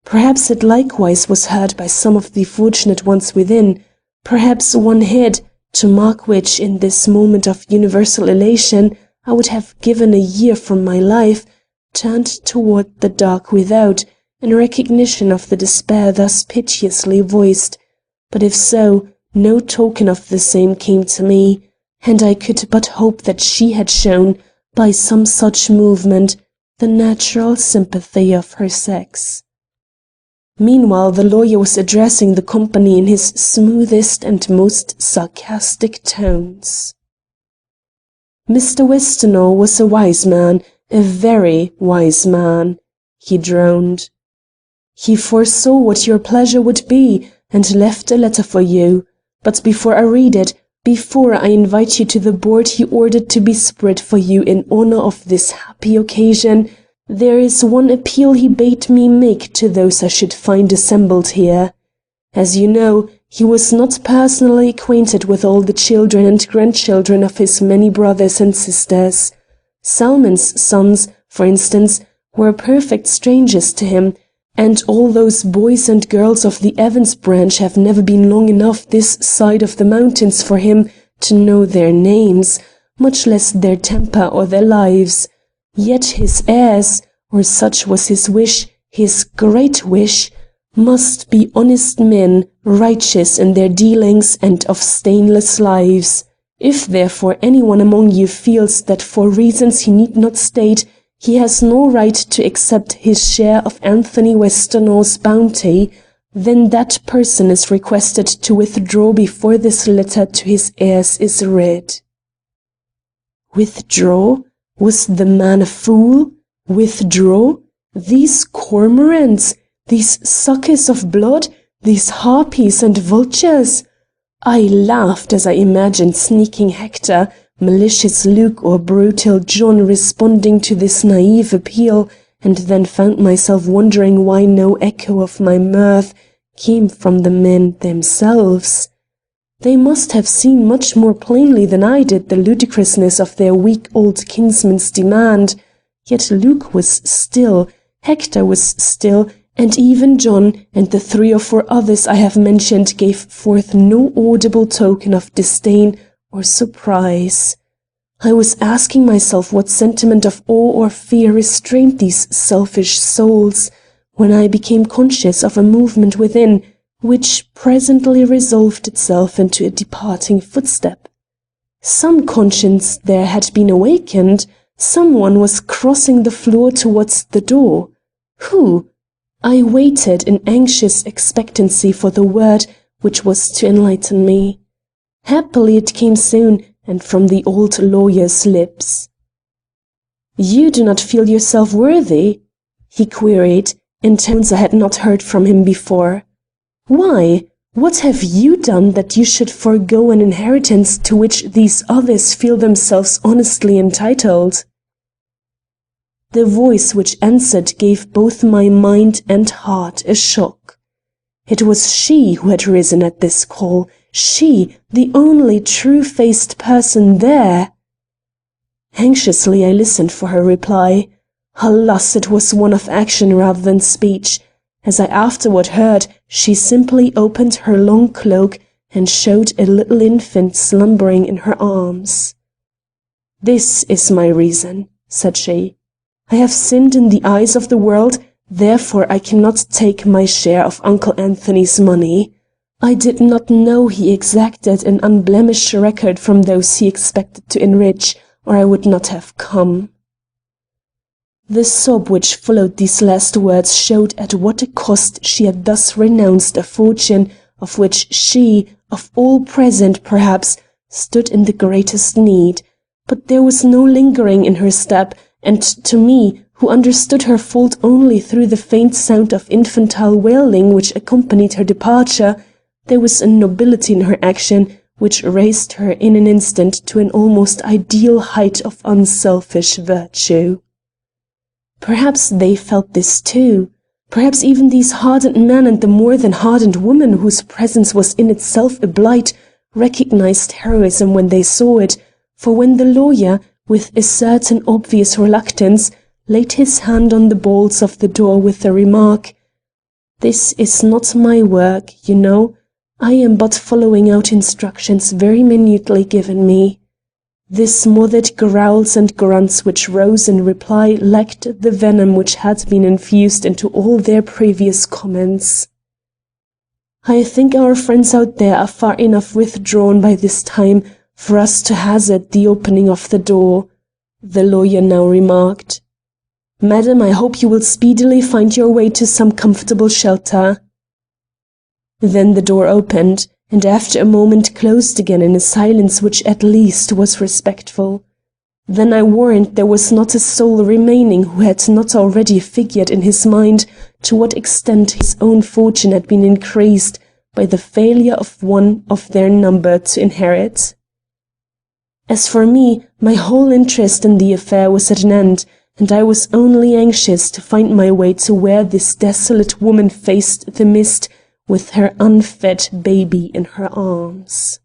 Perhaps it likewise was heard by some of the fortunate ones within. Perhaps one head, to mark which, in this moment of universal elation, I would have given a year from my life, turned toward the dark without, in recognition of the despair thus piteously voiced. But if so, no token of the same came to me, and I could but hope that she had shown, by some such movement, the natural sympathy of her sex. Meanwhile, the lawyer was addressing the company in his smoothest and most sarcastic tones. "Mr. Westonhaugh was a wise man, a very wise man," he droned. "He foresaw what your pleasure would be, and left a letter for you. But before I read it, before I invite you to the board he ordered to be spread for you in honor of this happy occasion, there is one appeal he bade me make to those I should find assembled here. As you know, he was not personally acquainted with all the children and grandchildren of his many brothers and sisters. Salmon's sons, for instance, were perfect strangers to him, and all those boys and girls of the Evans branch have never been long enough this side of the mountains for him to know their names, much less their temper or their lives. Yet his heirs, or such was his wish, his great wish, must be honest men, righteous in their dealings and of stainless lives. If therefore anyone among you feels that for reasons he need not state, he has no right to accept his share of Anthony Westonhaugh's bounty, then that person is requested to withdraw before this letter to his heirs is read." Withdraw? Was the man a fool? Withdraw? These cormorants, these suckers of blood, these harpies and vultures? I laughed as I imagined sneaking Hector, malicious Luke, or brutal John responding to this naive appeal, and then found myself wondering why no echo of my mirth came from the men themselves. They must have seen much more plainly than I did the ludicrousness of their weak old kinsman's demand, yet Luke was still, Hector was still, and even John and the 3 or 4 others I have mentioned gave forth no audible token of disdain or surprise. I was asking myself what sentiment of awe or fear restrained these selfish souls, when I became conscious of a movement within, which presently resolved itself into a departing footstep. Some conscience there had been awakened. Someone was crossing the floor towards the door. Who? I waited in anxious expectancy for the word which was to enlighten me. Happily it came soon, and from the old lawyer's lips. "You do not feel yourself worthy?" he queried, in tones I had not heard from him before. "Why? What have you done that you should forego an inheritance to which these others feel themselves honestly entitled?" The voice which answered gave both my mind and heart a shock. It was she who had risen at this call, she, the only true-faced person there. Anxiously I listened for her reply. Alas, it was one of action rather than speech. As I afterward heard, she simply opened her long cloak and showed a little infant slumbering in her arms. "This is my reason," said she. "I have sinned in the eyes of the world, therefore I cannot take my share of Uncle Anthony's money. I did not know he exacted an unblemished record from those he expected to enrich, or I would not have come." The sob which followed these last words showed at what a cost she had thus renounced a fortune of which she, of all present perhaps, stood in the greatest need. But there was no lingering in her step, and to me, who understood her fault only through the faint sound of infantile wailing which accompanied her departure, there was a nobility in her action which raised her in an instant to an almost ideal height of unselfish virtue. Perhaps they felt this too. Perhaps even these hardened men and the more than hardened woman whose presence was in itself a blight recognized heroism when they saw it, for when the lawyer, with a certain obvious reluctance, laid his hand on the bolts of the door with the remark, "This is not my work, you know. I am but following out instructions very minutely given me," the smothered growls and grunts which rose in reply lacked the venom which had been infused into all their previous comments. "I think our friends out there are far enough withdrawn by this time for us to hazard the opening of the door," the lawyer now remarked. "Madam, I hope you will speedily find your way to some comfortable shelter." Then the door opened, and after a moment closed again in a silence which at least was respectful. Then I warrant there was not a soul remaining who had not already figured in his mind to what extent his own fortune had been increased by the failure of one of their number to inherit. As for me, my whole interest in the affair was at an end, and I was only anxious to find my way to where this desolate woman faced the mist with her unfed baby in her arms.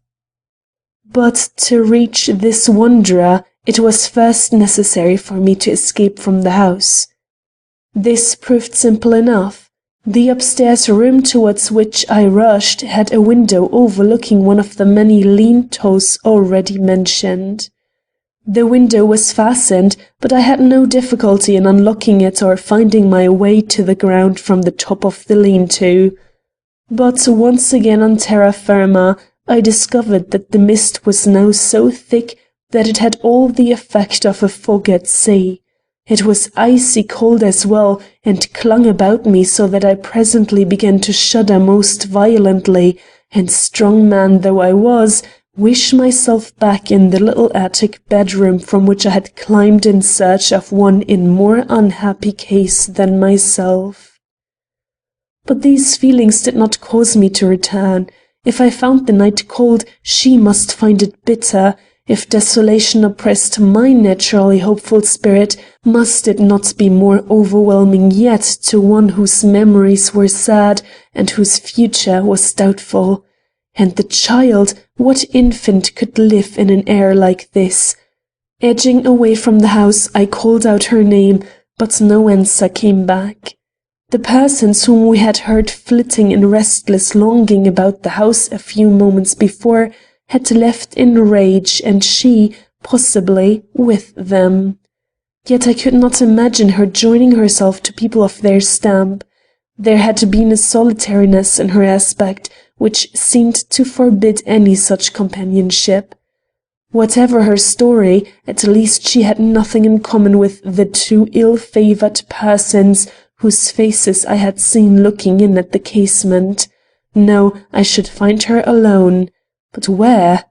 But to reach this wanderer, it was first necessary for me to escape from the house. This proved simple enough. The upstairs room towards which I rushed had a window overlooking one of the many lean-tos already mentioned. The window was fastened, but I had no difficulty in unlocking it or finding my way to the ground from the top of the lean-to. But once again on terra firma, I discovered that the mist was now so thick that it had all the effect of a fog at sea. It was icy cold as well, and clung about me so that I presently began to shudder most violently, and strong man though I was, wish myself back in the little attic bedroom from which I had climbed in search of one in more unhappy case than myself. But these feelings did not cause me to return. If I found the night cold, she must find it bitter. If desolation oppressed my naturally hopeful spirit, must it not be more overwhelming yet to one whose memories were sad and whose future was doubtful? And the child, what infant could live in an air like this? Edging away from the house, I called out her name, but no answer came back. The persons whom we had heard flitting in restless longing about the house a few moments before had left in rage, and she, possibly with them. Yet I could not imagine her joining herself to people of their stamp. There had been a solitariness in her aspect which seemed to forbid any such companionship. Whatever her story, at least she had nothing in common with the two ill-favoured persons whose faces I had seen looking in at the casement. No, I should find her alone. But where?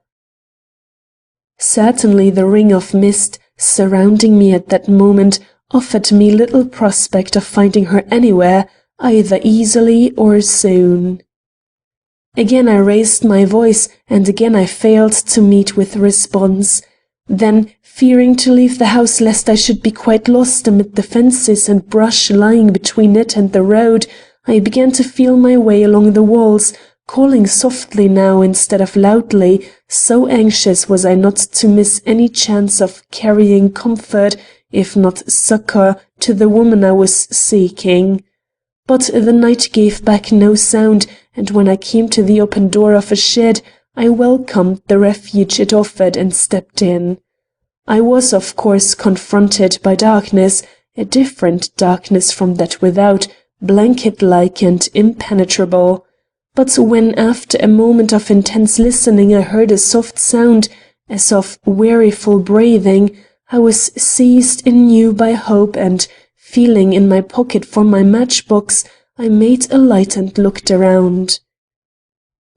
Certainly the ring of mist surrounding me at that moment offered me little prospect of finding her anywhere, either easily or soon. Again I raised my voice, and again I failed to meet with response. Then, fearing to leave the house lest I should be quite lost amid the fences and brush lying between it and the road, I began to feel my way along the walls, calling softly now instead of loudly, so anxious was I not to miss any chance of carrying comfort, if not succour, to the woman I was seeking. But the night gave back no sound, and when I came to the open door of a shed, I welcomed the refuge it offered and stepped in. I was, of course, confronted by darkness, a different darkness from that without, blanket-like and impenetrable. But when after a moment of intense listening I heard a soft sound, as of weariful breathing, I was seized anew by hope and, feeling in my pocket for my matchbox, I made a light and looked around.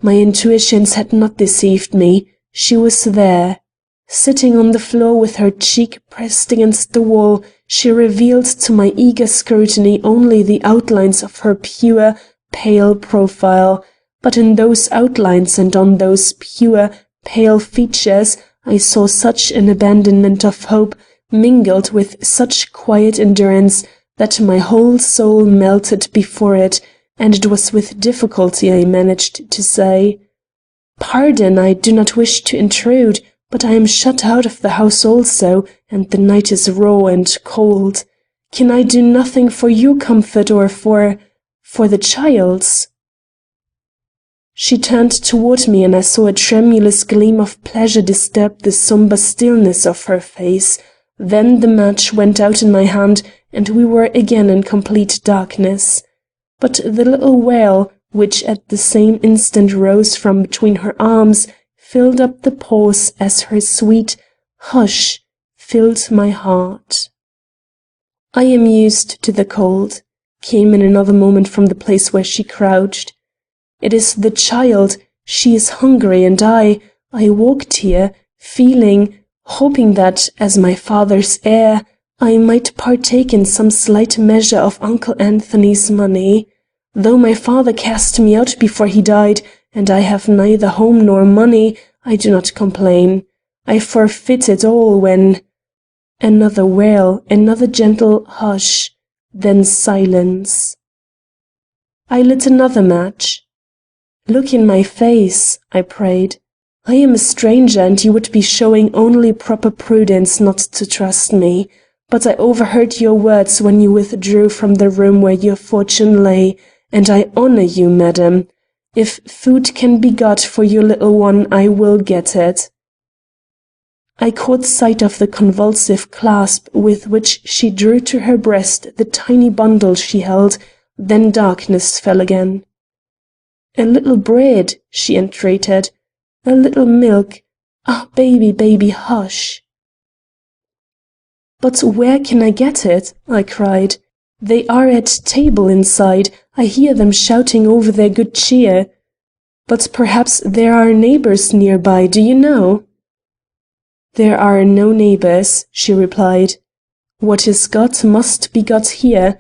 My intuitions had not deceived me. She was there. Sitting on the floor with her cheek pressed against the wall, she revealed to my eager scrutiny only the outlines of her pure, pale profile, but in those outlines and on those pure, pale features I saw such an abandonment of hope, mingled with such quiet endurance, that my whole soul melted before it, and it was with difficulty I managed to say, "Pardon, I do not wish to intrude, but I am shut out of the house also, and the night is raw and cold. Can I do nothing for your comfort or for the child's?" She turned toward me, and I saw a tremulous gleam of pleasure disturb the sombre stillness of her face. Then the match went out in my hand, and we were again in complete darkness. But the little wail, which at the same instant rose from between her arms, filled up the pause as her sweet "hush" filled my heart. "I am used to the cold," came in another moment from the place where she crouched. "It is the child, she is hungry, and I walked here, hoping that, as my father's heir, I might partake in some slight measure of Uncle Anthony's money. Though my father cast me out before he died, and I have neither home nor money, I do not complain. I forfeit it all when—" Another wail, another gentle hush, then silence. I lit another match. "Look in my face," I prayed. "I am a stranger, and you would be showing only proper prudence not to trust me. But I overheard your words when you withdrew from the room where your fortune lay, and I honor you, madam. If food can be got for your little one, I will get it." I caught sight of the convulsive clasp with which she drew to her breast the tiny bundle she held, then darkness fell again. "A little bread," she entreated. "A little milk. Ah, baby, baby, hush." "But where can I get it?" I cried. "They are at table inside. I hear them shouting over their good cheer. But perhaps there are neighbors nearby, do you know?" "There are no neighbors," she replied. "What is got must be got here.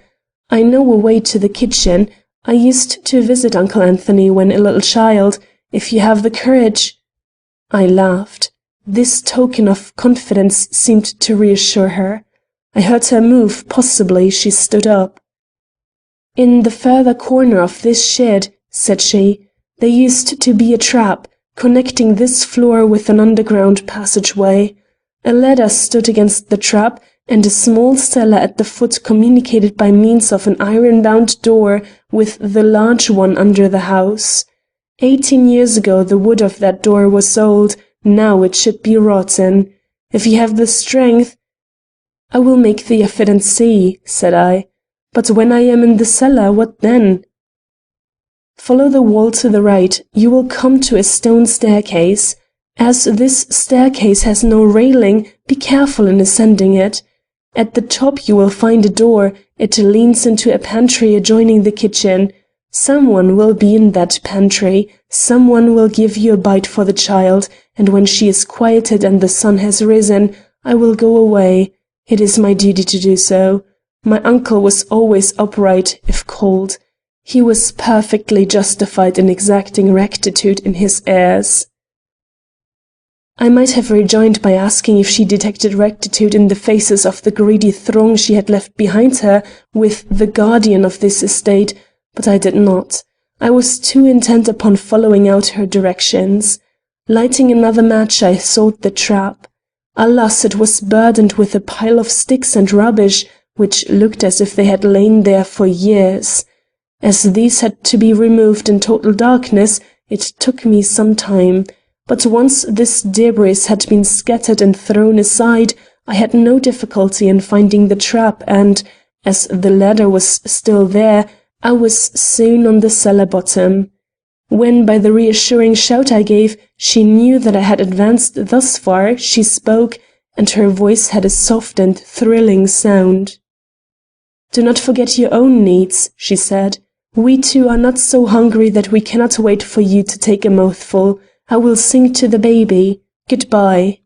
I know a way to the kitchen. I used to visit Uncle Anthony when a little child. If you have the courage—" I laughed. This token of confidence seemed to reassure her. I heard her move, possibly she stood up. "In the further corner of this shed," said she, "there used to be a trap, connecting this floor with an underground passageway. A ladder stood against the trap, and a small cellar at the foot communicated by means of an iron-bound door with the large one under the house. 18 years ago the wood of that door was old, now it should be rotten. If you have the strength—" "I will make the effort and see," said I. "But when I am in the cellar, what then?" "Follow the wall to the right. You will come to a stone staircase. As this staircase has no railing, be careful in ascending it. At the top you will find a door. It leads into a pantry adjoining the kitchen. Someone will be in that pantry. Someone will give you a bite for the child, and when she is quieted and the sun has risen, I will go away. It is my duty to do so. My uncle was always upright, if cold. He was perfectly justified in exacting rectitude in his heirs." I might have rejoined by asking if she detected rectitude in the faces of the greedy throng she had left behind her with the guardian of this estate, but I did not. I was too intent upon following out her directions. Lighting another match, I sought the trap. Alas, it was burdened with a pile of sticks and rubbish, which looked as if they had lain there for years. As these had to be removed in total darkness, it took me some time. But once this debris had been scattered and thrown aside, I had no difficulty in finding the trap and, as the ladder was still there, I was soon on the cellar bottom. When, by the reassuring shout I gave, she knew that I had advanced thus far, she spoke, and her voice had a soft and thrilling sound. "Do not forget your own needs," she said. "We two are not so hungry that we cannot wait for you to take a mouthful. I will sing to the baby. Goodbye."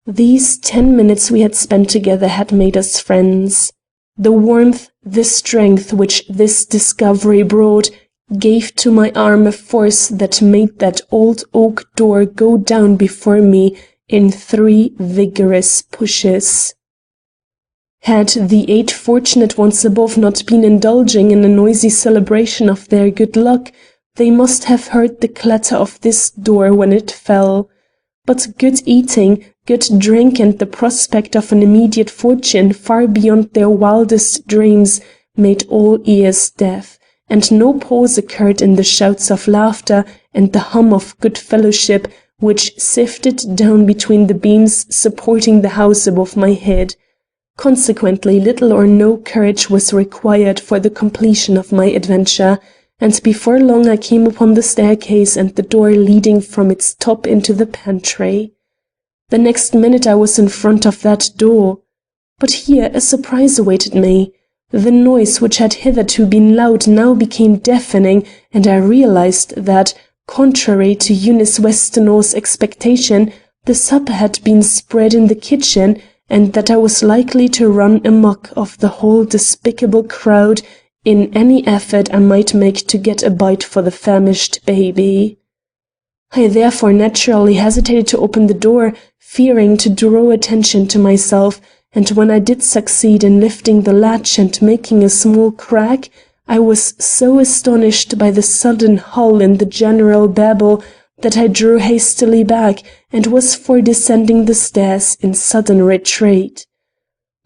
These 10 minutes we had spent together had made us friends. The warmth, the strength which this discovery brought, gave to my arm a force that made that old oak door go down before me in 3 vigorous pushes. Had the 8 fortunate ones above not been indulging in a noisy celebration of their good luck, they must have heard the clatter of this door when it fell. But good eating, good drink, and the prospect of an immediate fortune far beyond their wildest dreams made all ears deaf, and no pause occurred in the shouts of laughter and the hum of good fellowship which sifted down between the beams supporting the house above my head. Consequently, little or no courage was required for the completion of my adventure, and before long I came upon the staircase and the door leading from its top into the pantry. The next minute I was in front of that door. But here a surprise awaited me. The noise which had hitherto been loud now became deafening, and I realized that, contrary to Eunice Westonhaugh's expectation, the supper had been spread in the kitchen, and that I was likely to run amok of the whole despicable crowd in any effort I might make to get a bite for the famished baby. I therefore naturally hesitated to open the door, fearing to draw attention to myself, and when I did succeed in lifting the latch and making a small crack, I was so astonished by the sudden hull in the general babel that I drew hastily back and was for descending the stairs in sudden retreat.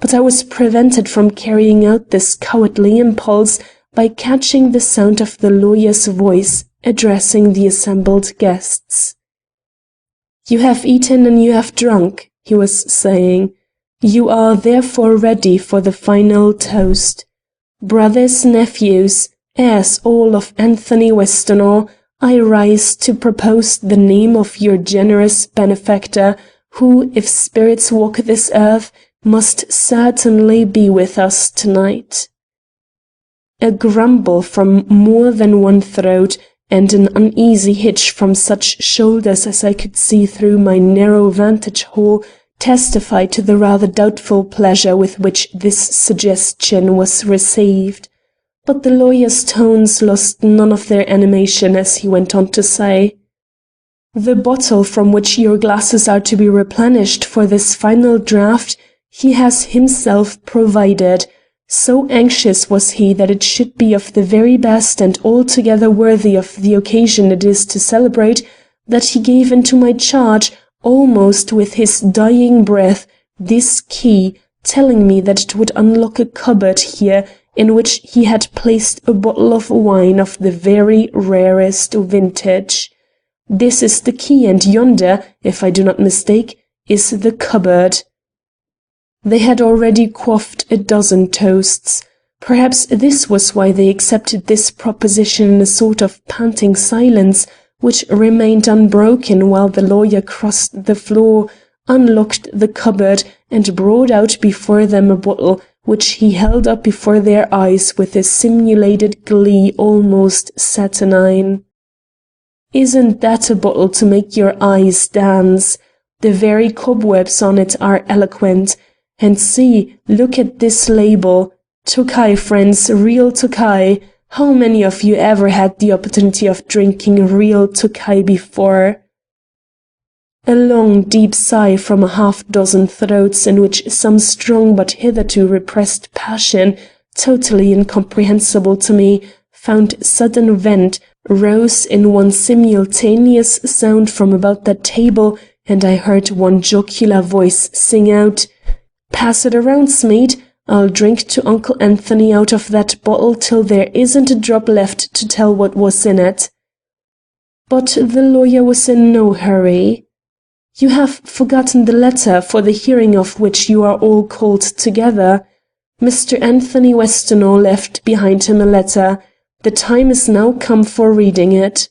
But I was prevented from carrying out this cowardly impulse by catching the sound of the lawyer's voice addressing the assembled guests. "You have eaten and you have drunk," he was saying. "You are therefore ready for the final toast. Brothers, nephews, heirs all of Anthony Westonhaugh, I rise to propose the name of your generous benefactor, who, if spirits walk this earth, must certainly be with us tonight." A grumble from more than one throat, and an uneasy hitch from such shoulders as I could see through my narrow vantage hole, testified to the rather doubtful pleasure with which this suggestion was received. But the lawyer's tones lost none of their animation as he went on to say, "The bottle from which your glasses are to be replenished for this final draught he has himself provided. So anxious was he that it should be of the very best and altogether worthy of the occasion it is to celebrate, that he gave into my charge, almost with his dying breath, this key, telling me that it would unlock a cupboard here in which he had placed a bottle of wine of the very rarest vintage. This is the key, and yonder, if I do not mistake, is the cupboard." They had already quaffed a dozen toasts. Perhaps this was why they accepted this proposition in a sort of panting silence, which remained unbroken while the lawyer crossed the floor, unlocked the cupboard, and brought out before them a bottle, which he held up before their eyes with a simulated glee almost saturnine. "Isn't that a bottle to make your eyes dance? The very cobwebs on it are eloquent. And see, look at this label. Tokai, friends, real Tokai. How many of you ever had the opportunity of drinking real Tokai before?" A long, deep sigh from a half-dozen throats in which some strong but hitherto repressed passion, totally incomprehensible to me, found sudden vent, rose in one simultaneous sound from about that table, and I heard one jocular voice sing out, "Pass it around, Smead. I'll drink to Uncle Anthony out of that bottle till there isn't a drop left to tell what was in it." But the lawyer was in no hurry. "You have forgotten the letter for the hearing of which you are all called together. Mr. Anthony Westonhaugh left behind him a letter. The time is now come for reading it."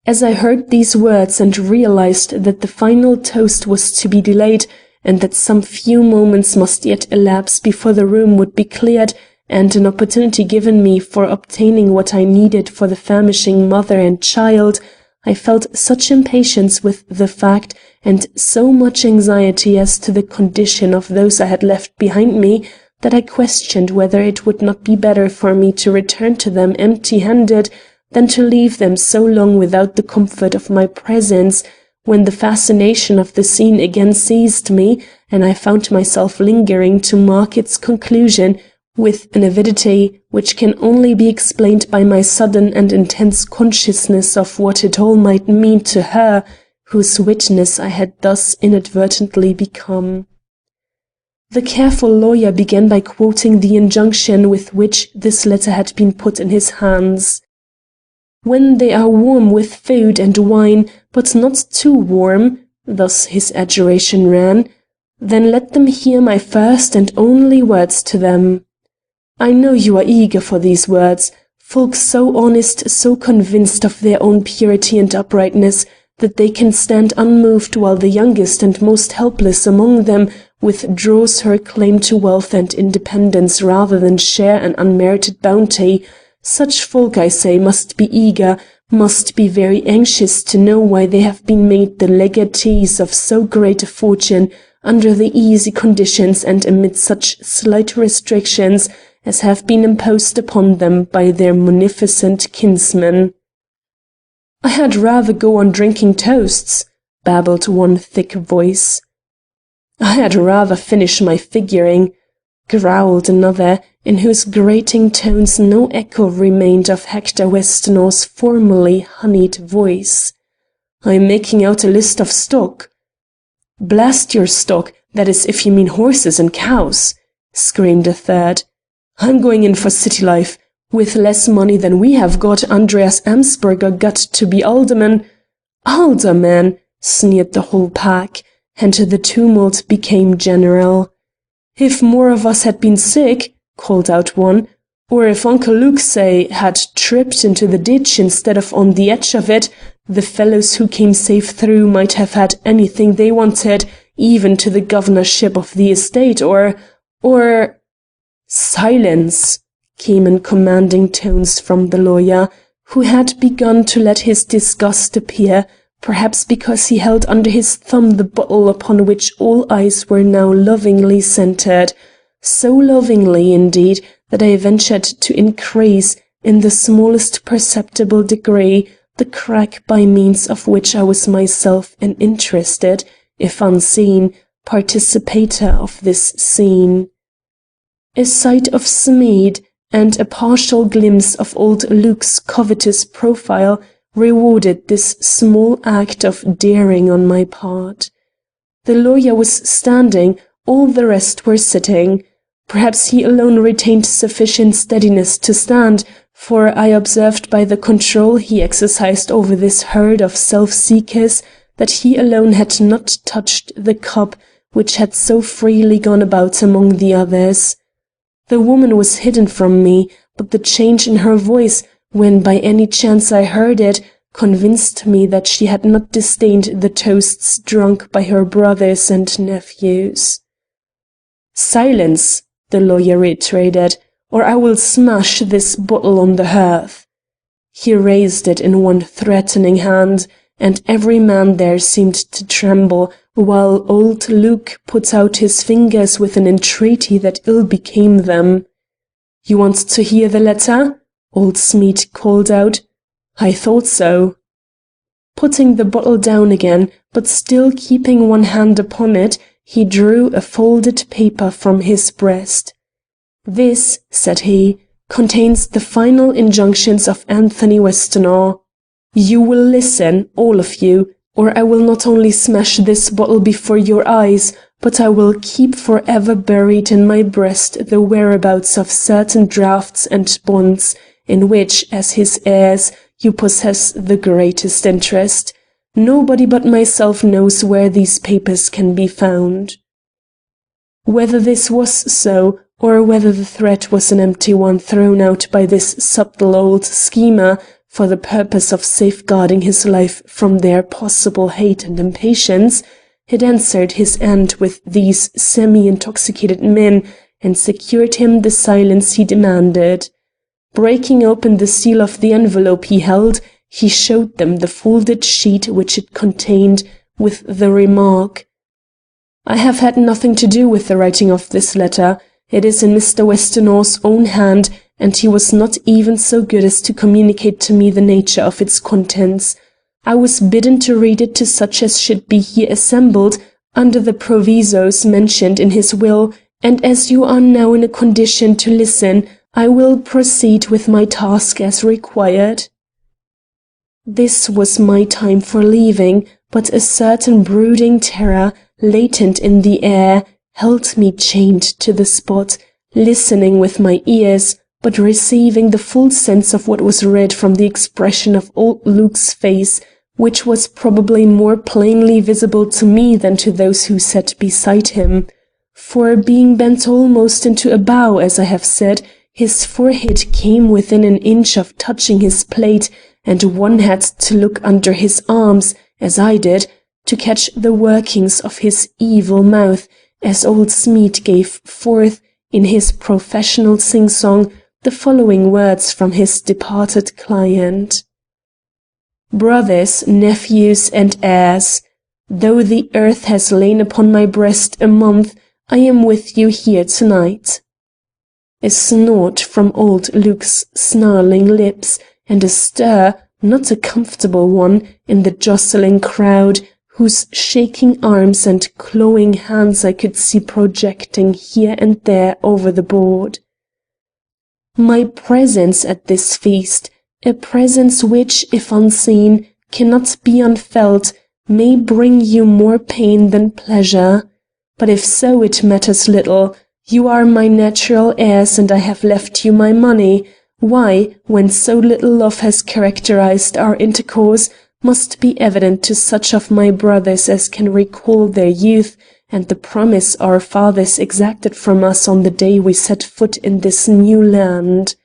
As I heard these words and realized that the final toast was to be delayed, and that some few moments must yet elapse before the room would be cleared and an opportunity given me for obtaining what I needed for the famishing mother and child, I felt such impatience with the fact, and so much anxiety as to the condition of those I had left behind me, that I questioned whether it would not be better for me to return to them empty-handed than to leave them so long without the comfort of my presence, when the fascination of the scene again seized me, and I found myself lingering to mark its conclusion with an avidity which can only be explained by my sudden and intense consciousness of what it all might mean to her, whose witness I had thus inadvertently become. The careful lawyer began by quoting the injunction with which this letter had been put in his hands. "When they are warm with food and wine, but not too warm," thus his adjuration ran, "then let them hear my first and only words to them." I know you are eager for these words, folk so honest, so convinced of their own purity and uprightness, that they can stand unmoved while the youngest and most helpless among them withdraws her claim to wealth and independence rather than share an unmerited bounty. Such folk, I say, must be eager, must be very anxious to know why they have been made the legatees of so great a fortune under the easy conditions and amid such slight restrictions as have been imposed upon them by their munificent kinsmen. "I had rather go on drinking toasts," babbled one thick voice. "I had rather finish my figuring," growled another, in whose grating tones no echo remained of Hector Westonhaugh's formerly honeyed voice. "I'm making out a list of stock." "Blast your stock, that is if you mean horses and cows," screamed a third. "I'm going in for city life. With less money than we have got, Andreas Amsberger got to be alderman." "Alderman!" sneered the whole pack, and the tumult became general. "If more of us had been sick," called out one, "or if Uncle Luke, say, had tripped into the ditch instead of on the edge of it, the fellows who came safe through might have had anything they wanted, even to the governorship of the estate, or... "Silence!" came in commanding tones from the lawyer, who had begun to let his disgust appear, perhaps because he held under his thumb the bottle upon which all eyes were now lovingly centred, so lovingly, indeed, that I ventured to increase, in the smallest perceptible degree, the crack by means of which I was myself an interested, if unseen, participator of this scene. A sight of Smead, and a partial glimpse of old Luke's covetous profile, rewarded this small act of daring on my part. The lawyer was standing, all the rest were sitting. Perhaps he alone retained sufficient steadiness to stand, for I observed by the control he exercised over this herd of self-seekers that he alone had not touched the cup which had so freely gone about among the others. The woman was hidden from me, but the change in her voice, when by any chance I heard it, convinced me that she had not disdained the toasts drunk by her brothers and nephews. "Silence!" the lawyer reiterated, "or I will smash this bottle on the hearth." He raised it in one threatening hand, and every man there seemed to tremble, while old Luke put out his fingers with an entreaty that ill became them. "You want to hear the letter?" old Smead called out. "I thought so." Putting the bottle down again, but still keeping one hand upon it, he drew a folded paper from his breast. "This," said he, "contains the final injunctions of Anthony Westonhaugh. You will listen, all of you, or I will not only smash this bottle before your eyes, but I will keep forever buried in my breast the whereabouts of certain drafts and bonds, in which, as his heirs, you possess the greatest interest. Nobody but myself knows where these papers can be found." Whether this was so, or whether the threat was an empty one thrown out by this subtle old schemer for the purpose of safeguarding his life from their possible hate and impatience, it answered his end with these semi-intoxicated men, and secured him the silence he demanded. Breaking open the seal of the envelope he held, he showed them the folded sheet which it contained, with the remark: "I have had nothing to do with the writing of this letter. It is in Mr. Westonhaugh's own hand, and he was not even so good as to communicate to me the nature of its contents. I was bidden to read it to such as should be here assembled, under the provisos mentioned in his will, and as you are now in a condition to listen, I will proceed with my task as required." This was my time for leaving, but a certain brooding terror, latent in the air, held me chained to the spot, listening with my ears, but receiving the full sense of what was read from the expression of old Luke's face, which was probably more plainly visible to me than to those who sat beside him. For being bent almost into a bow, as I have said, his forehead came within an inch of touching his plate, and one had to look under his arms, as I did, to catch the workings of his evil mouth, as old Smead gave forth, in his professional sing-song, the following words from his departed client: "Brothers, nephews, and heirs, though the earth has lain upon my breast a month, I am with you here tonight." A snort from old Luke's snarling lips, and a stir, not a comfortable one, in the jostling crowd, whose shaking arms and clawing hands I could see projecting here and there over the board. My presence at this feast, a presence which, if unseen, cannot be unfelt, may bring you more pain than pleasure. But if so, it matters little. You are my natural heirs, and I have left you my money. Why, when so little love has characterized our intercourse, must be evident to such of my brothers as can recall their youth and the promise our fathers exacted from us on the day we set foot in this new land.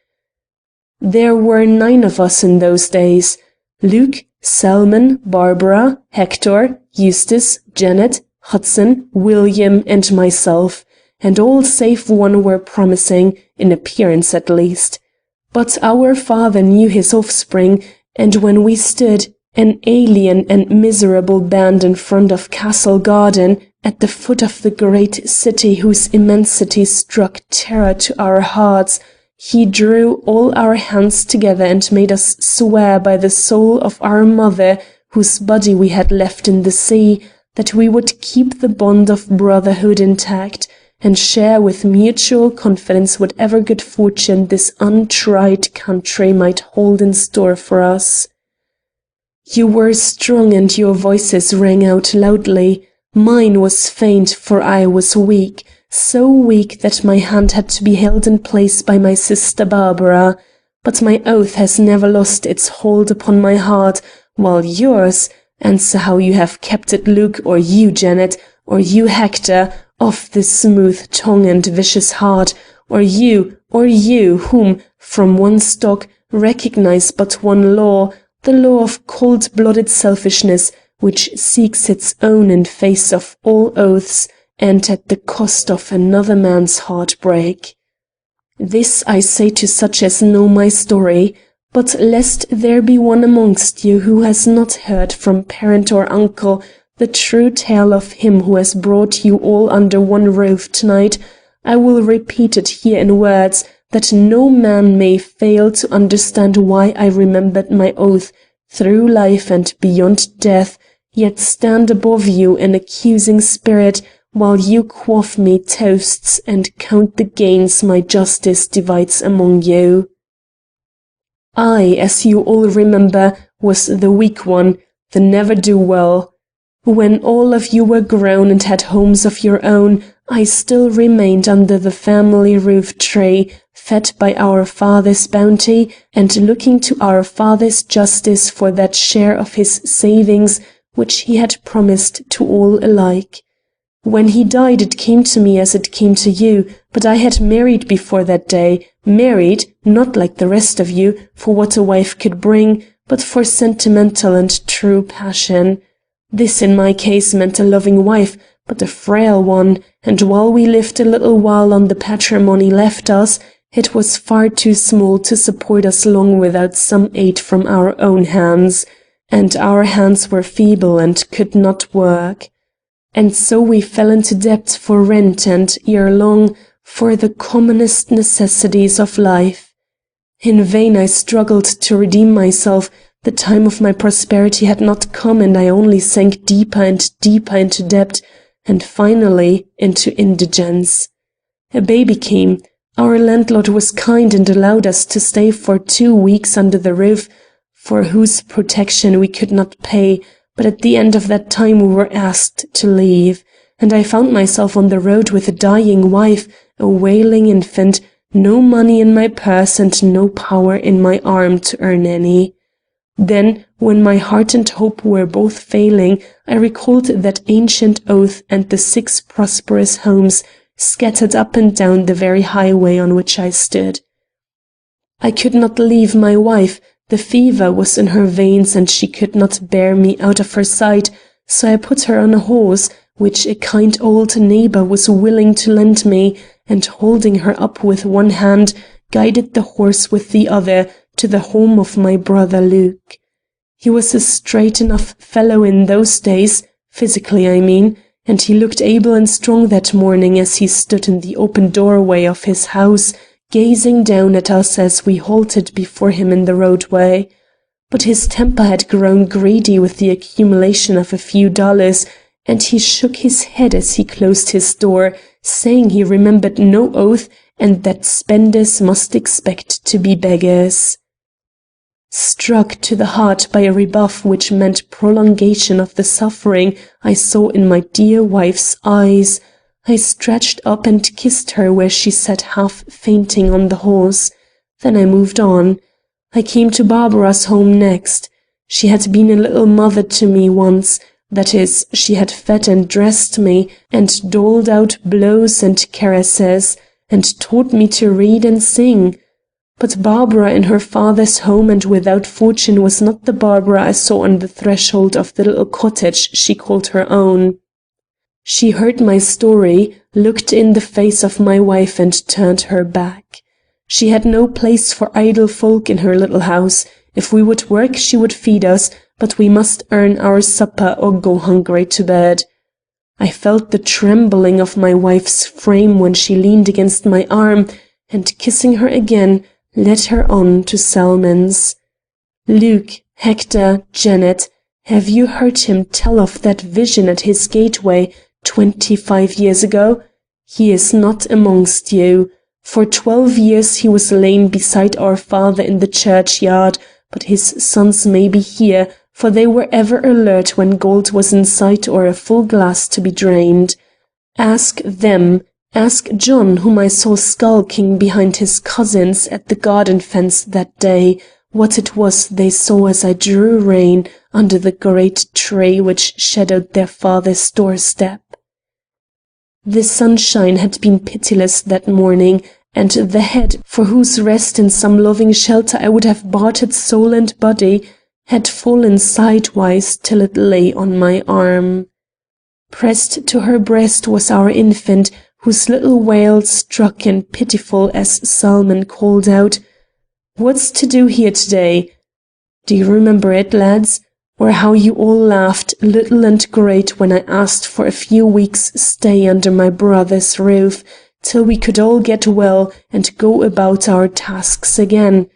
There were 9 of us in those days: Luke, Salmon, Barbara, Hector, Eustace, Janet, Hudson, William, and myself, and all save one were promising, in appearance at least. But our father knew his offspring, and when we stood, an alien and miserable band in front of Castle Garden, at the foot of the great city whose immensity struck terror to our hearts, he drew all our hands together and made us swear by the soul of our mother, whose body we had left in the sea, that we would keep the bond of brotherhood intact, and share with mutual confidence whatever good fortune this untried country might hold in store for us. You were strong and your voices rang out loudly. Mine was faint, for I was weak, so weak that my hand had to be held in place by my sister Barbara. But my oath has never lost its hold upon my heart, while yours, Answer how you have kept it, Luke, or you, Janet, or you, Hector, of the smooth tongue and vicious heart, or you, whom, from one stock, recognize but one law, the law of cold-blooded selfishness, which seeks its own in face of all oaths, and at the cost of another man's heartbreak. This I say to such as know my story, but lest there be one amongst you who has not heard from parent or uncle the true tale of him who has brought you all under one roof tonight, I will repeat it here in words, that no man may fail to understand why I remembered my oath through life and beyond death, yet stand above you in accusing spirit, while you quaff me toasts and count the gains my justice divides among you. I, as you all remember, was the weak one, the ne'er-do-well. When all of you were grown and had homes of your own, I still remained under the family roof-tree, fed by our Father's bounty, and looking to our Father's justice for that share of his savings which he had promised to all alike. When he died it came to me as it came to you, but I had married before that day, married, not like the rest of you, for what a wife could bring, but for sentimental and true passion. This in my case meant a loving wife, but a frail one, and while we lived a little while on the patrimony left us, it was far too small to support us long without some aid from our own hands, and our hands were feeble and could not work. And so we fell into debt for rent and, ere long, for the commonest necessities of life. In vain I struggled to redeem myself. The time of my prosperity had not come, and I only sank deeper and deeper into debt, and finally into indigence. A baby came. Our landlord was kind and allowed us to stay for 2 weeks under the roof, for whose protection we could not pay, but at the end of that time we were asked to leave, and I found myself on the road with a dying wife, a wailing infant, no money in my purse and no power in my arm to earn any. Then, when my heart and hope were both failing, I recalled that ancient oath and the 6 prosperous homes scattered up and down the very highway on which I stood. I could not leave my wife. The fever was in her veins and she could not bear me out of her sight, so I put her on a horse, which a kind old neighbor was willing to lend me, and holding her up with one hand, guided the horse with the other to the home of my brother Luke. He was a straight enough fellow in those days, physically I mean, and he looked able and strong that morning as he stood in the open doorway of his house, gazing down at us as we halted before him in the roadway. But his temper had grown greedy with the accumulation of a few dollars, and he shook his head as he closed his door, saying he remembered no oath and that spenders must expect to be beggars. Struck to the heart by a rebuff which meant prolongation of the suffering I saw in my dear wife's eyes, I stretched up and kissed her where she sat half fainting on the horse. Then I moved on. I came to Barbara's home next. She had been a little mother to me once, that is, she had fed and dressed me, and doled out blows and caresses, and taught me to read and sing. But Barbara in her father's home and without fortune was not the Barbara I saw on the threshold of the little cottage she called her own. She heard my story, looked in the face of my wife and turned her back. She had no place for idle folk in her little house. If we would work she would feed us, but we must earn our supper or go hungry to bed. I felt the trembling of my wife's frame when she leaned against my arm, and kissing her again, led her on to Salmon's. Luke, Hector, Janet, have you heard him tell of that vision at his gateway 25 years ago? He is not amongst you. For 12 years he was lain beside our father in the churchyard, but his sons may be here, for they were ever alert when gold was in sight or a full glass to be drained. Ask them. Ask John, whom I saw skulking behind his cousins at the garden fence that day, what it was they saw as I drew rein under the great tree which shadowed their father's doorstep. The sunshine had been pitiless that morning, and the head, for whose rest in some loving shelter I would have bartered soul and body, had fallen sidewise till it lay on my arm. Pressed to her breast was our infant, whose little wail struck and pitiful as Salmon called out, "What's to do here today? Do you remember it, lads? Or how you all laughed, little and great, when I asked for a few weeks' stay under my brother's roof, till we could all get well and go about our tasks again?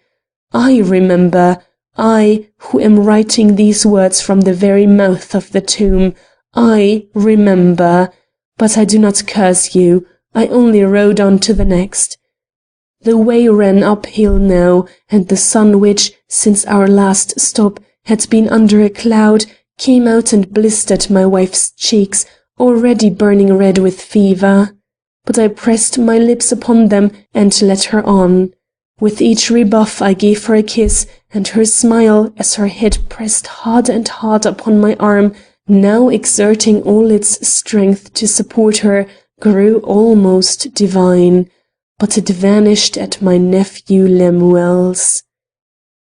I remember, I, who am writing these words from the very mouth of the tomb, I remember. But I do not curse you, I only rode on to the next. The way ran uphill now, and the sun which, since our last stop, had been under a cloud, came out and blistered my wife's cheeks, already burning red with fever. But I pressed my lips upon them and led her on. With each rebuff I gave her a kiss, and her smile, as her head pressed harder and harder upon my arm, now exerting all its strength to support her, grew almost divine. But it vanished at my nephew Lemuel's.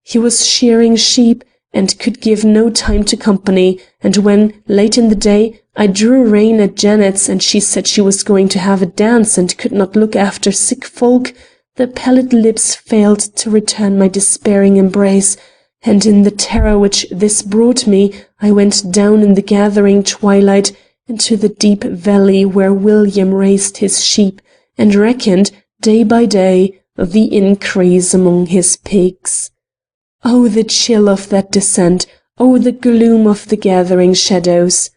He was shearing sheep, and could give no time to company, and when, late in the day, I drew rein at Janet's and she said she was going to have a dance and could not look after sick folk, the pallid lips failed to return my despairing embrace, and in the terror which this brought me, I went down in the gathering twilight into the deep valley where William raised his sheep, and reckoned, day by day, the increase among his pigs. Oh, the chill of that descent! Oh, the gloom of the gathering shadows!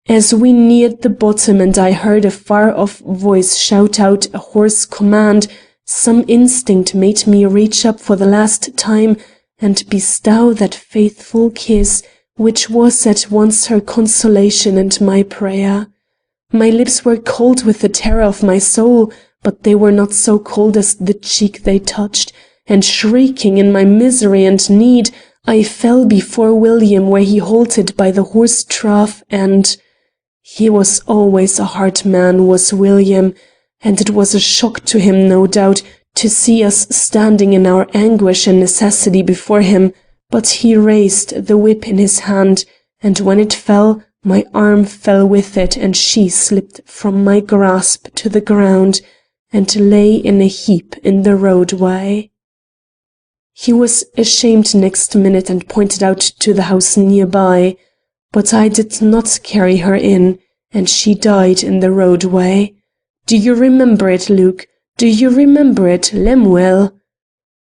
As we neared the bottom and I heard a far-off voice shout out a hoarse command, some instinct made me reach up for the last time and bestow that faithful kiss which was at once her consolation and my prayer. My lips were cold with the terror of my soul, but they were not so cold as the cheek they touched, and shrieking in my misery and need, I fell before William where he halted by the horse trough, and he was always a hard man, was William, and it was a shock to him, no doubt, to see us standing in our anguish and necessity before him, but he raised the whip in his hand, and when it fell, my arm fell with it, and she slipped from my grasp to the ground, and lay in a heap in the roadway. He was ashamed next minute and pointed out to the house nearby, but I did not carry her in, and she died in the roadway. Do you remember it, Luke? Do you remember it, Lemuel?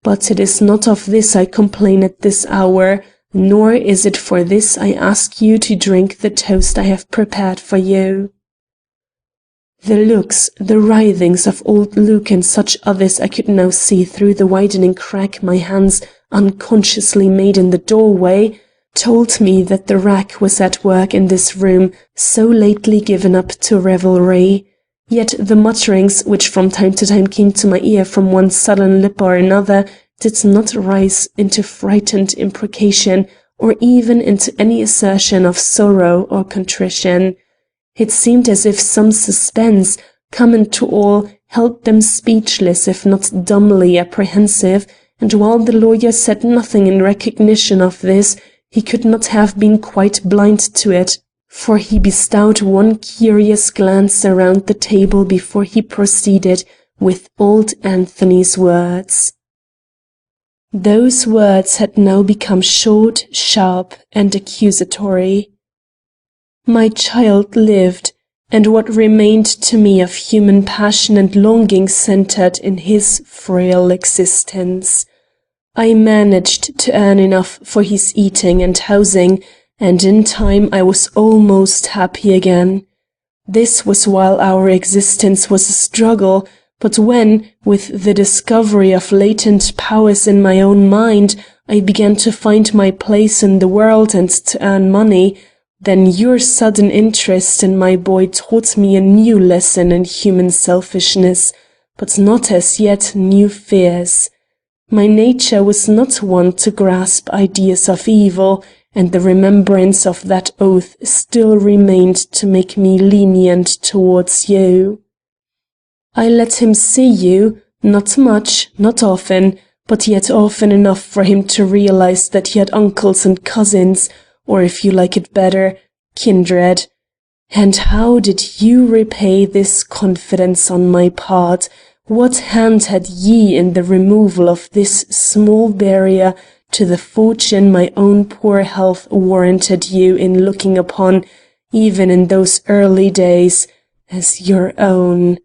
But it is not of this I complain at this hour, nor is it for this I ask you to drink the toast I have prepared for you. The looks, the writhings of old Luke and such others I could now see through the widening crack my hands unconsciously made in the doorway, told me that the rack was at work in this room so lately given up to revelry. Yet the mutterings which from time to time came to my ear from one sullen lip or another did not rise into frightened imprecation or even into any assertion of sorrow or contrition. It seemed as if some suspense, common to all, held them speechless if not dumbly apprehensive, and while the lawyer said nothing in recognition of this, he could not have been quite blind to it, for he bestowed one curious glance around the table before he proceeded with old Anthony's words. Those words had now become short, sharp, and accusatory. My child lived, and what remained to me of human passion and longing centered in his frail existence. I managed to earn enough for his eating and housing, and in time I was almost happy again. This was while our existence was a struggle, but when, with the discovery of latent powers in my own mind, I began to find my place in the world and to earn money, then your sudden interest in my boy taught me a new lesson in human selfishness, but not as yet new fears. My nature was not one to grasp ideas of evil, and the remembrance of that oath still remained to make me lenient towards you. I let him see you, not much, not often, but yet often enough for him to realize that he had uncles and cousins, or if you like it better, kindred. And how did you repay this confidence on my part? What hand had ye in the removal of this small barrier to the fortune my own poor health warranted you in looking upon, even in those early days, as your own?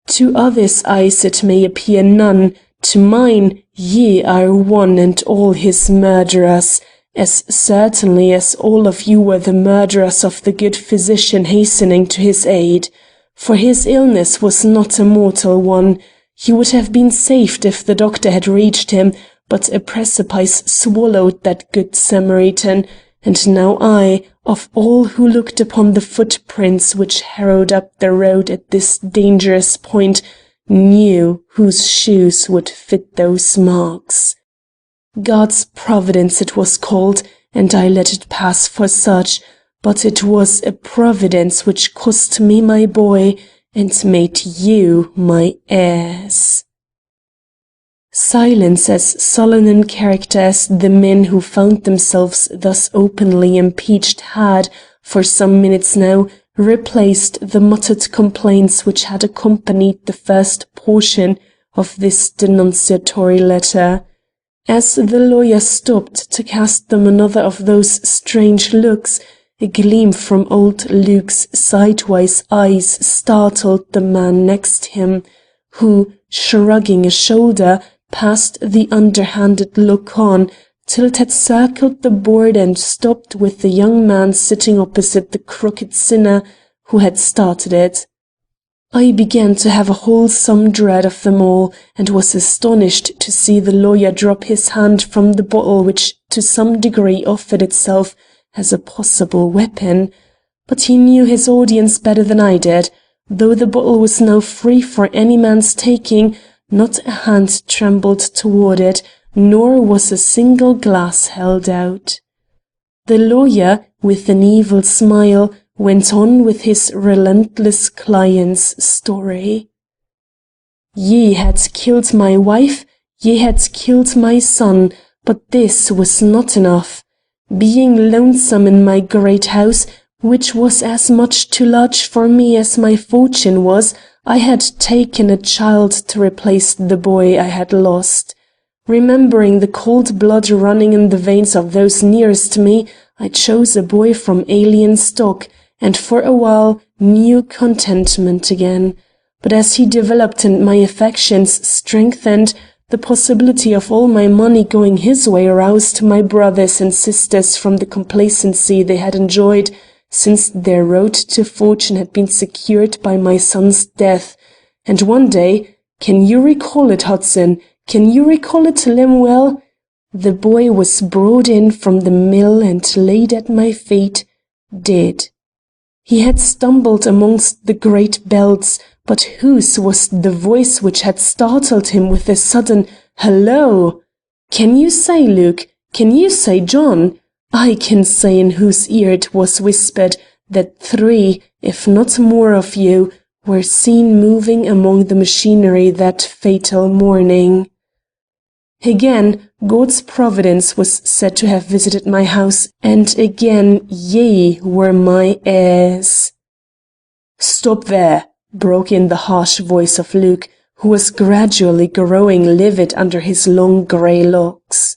To others' eyes it may appear none, to mine ye are one and all his murderers, as certainly as all of you were the murderers of the good physician hastening to his aid. For his illness was not a mortal one. He would have been saved if the doctor had reached him, but a precipice swallowed that good Samaritan, and now I, of all who looked upon the footprints which harrowed up the road at this dangerous point, knew whose shoes would fit those marks. God's providence it was called, and I let it pass for such, but it was a providence which cost me my boy, and made you my heirs. Silence as sullen in character as the men who found themselves thus openly impeached had, for some minutes now, replaced the muttered complaints which had accompanied the first portion of this denunciatory letter. As the lawyer stopped to cast them another of those strange looks, a gleam from old Luke's sidewise eyes startled the man next him, who, shrugging a shoulder, passed the underhanded look on, till it had circled the board and stopped with the young man sitting opposite the crooked sinner who had started it. I began to have a wholesome dread of them all, and was astonished to see the lawyer drop his hand from the bottle which to some degree offered itself as a possible weapon. But he knew his audience better than I did. Though the bottle was now free for any man's taking, not a hand trembled toward it, nor was a single glass held out. The lawyer, with an evil smile, went on with his relentless client's story. Ye had killed my wife, ye had killed my son, but this was not enough. Being lonesome in my great house, which was as much too large for me as my fortune was, I had taken a child to replace the boy I had lost. Remembering the cold blood running in the veins of those nearest me, I chose a boy from alien stock, and for a while knew contentment again. But as he developed and my affections strengthened, the possibility of all my money going his way aroused my brothers and sisters from the complacency they had enjoyed since their road to fortune had been secured by my son's death. And one day, can you recall it, Hudson? Can you recall it, Lemuel? The boy was brought in from the mill and laid at my feet, dead. He had stumbled amongst the great belts, but whose was the voice which had startled him with a sudden "Hello"? Can you say, Luke? Can you say, John? I can say in whose ear it was whispered that 3, if not more of you, were seen moving among the machinery that fatal morning. Again, God's providence was said to have visited my house, and again ye were my heirs. "Stop there!" broke in the harsh voice of Luke, who was gradually growing livid under his long grey locks.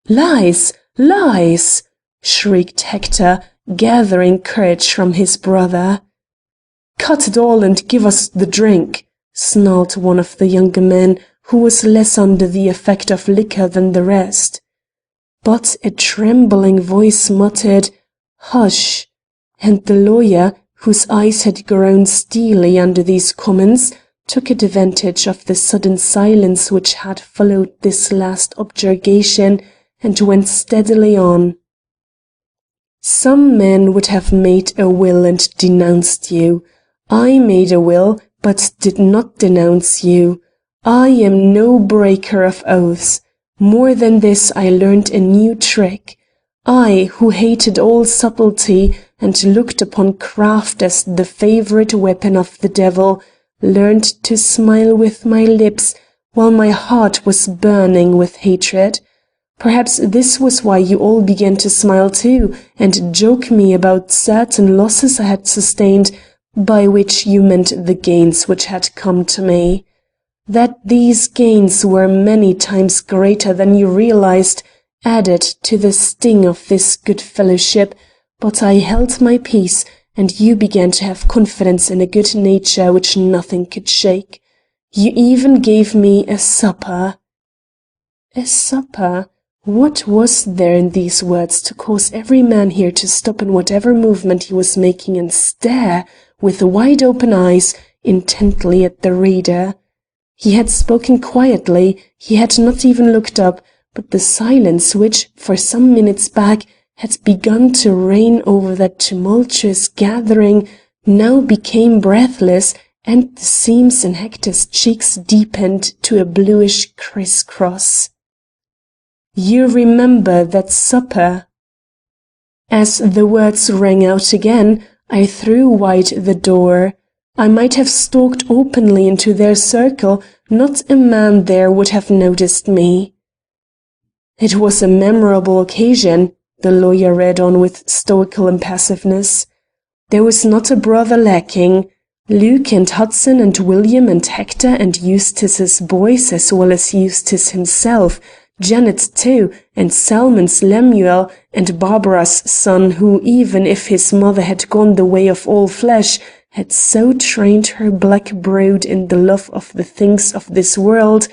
"Lies! Lies!" shrieked Hector, gathering courage from his brother. "Cut it all and give us the drink," snarled one of the younger men, who was less under the effect of liquor than the rest. But a trembling voice muttered, "Hush!" and the lawyer, whose eyes had grown steely under these comments, took advantage of the sudden silence which had followed this last objurgation, and went steadily on. "Some men would have made a will and denounced you. I made a will, but did not denounce you. I am no breaker of oaths. More than this, I learned a new trick. I, who hated all subtlety and looked upon craft as the favorite weapon of the devil, learned to smile with my lips while my heart was burning with hatred. Perhaps this was why you all began to smile too, and joke me about certain losses I had sustained, by which you meant the gains which had come to me. That these gains were many times greater than you realized added to the sting of this good fellowship, but I held my peace, and you began to have confidence in a good nature which nothing could shake. You even gave me a supper. A supper? What was there in these words to cause every man here to stop in whatever movement he was making and stare, with wide-open eyes, intently at the reader? He had spoken quietly, he had not even looked up, but the silence which, for some minutes back, had begun to reign over that tumultuous gathering, now became breathless, and the seams in Hector's cheeks deepened to a bluish criss-cross. "You remember that supper?" As the words rang out again, I threw wide the door. I might have stalked openly into their circle, not a man there would have noticed me. "It was a memorable occasion," the lawyer read on with stoical impassiveness. "There was not a brother lacking. Luke and Hudson and William and Hector and Eustace's boys as well as Eustace himself, Janet too, and Salmon's Lemuel, and Barbara's son, who, even if his mother had gone the way of all flesh, had so trained her black brood in the love of the things of this world,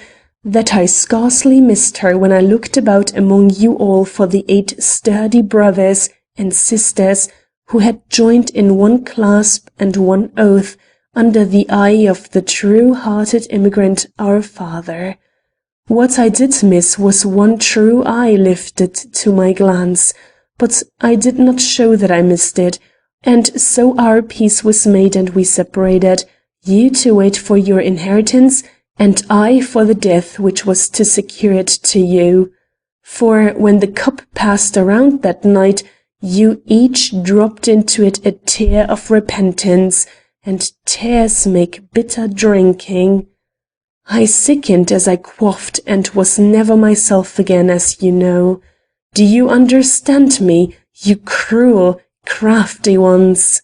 that I scarcely missed her when I looked about among you all for the 8 sturdy brothers and sisters who had joined in one clasp and one oath under the eye of the true-hearted immigrant, our father. What I did miss was one true eye lifted to my glance, but I did not show that I missed it, and so our peace was made and we separated, you to wait for your inheritance, and I for the death which was to secure it to you. For when the cup passed around that night, you each dropped into it a tear of repentance, and tears make bitter drinking. I sickened as I quaffed and was never myself again, as you know. Do you understand me, you cruel, crafty ones?"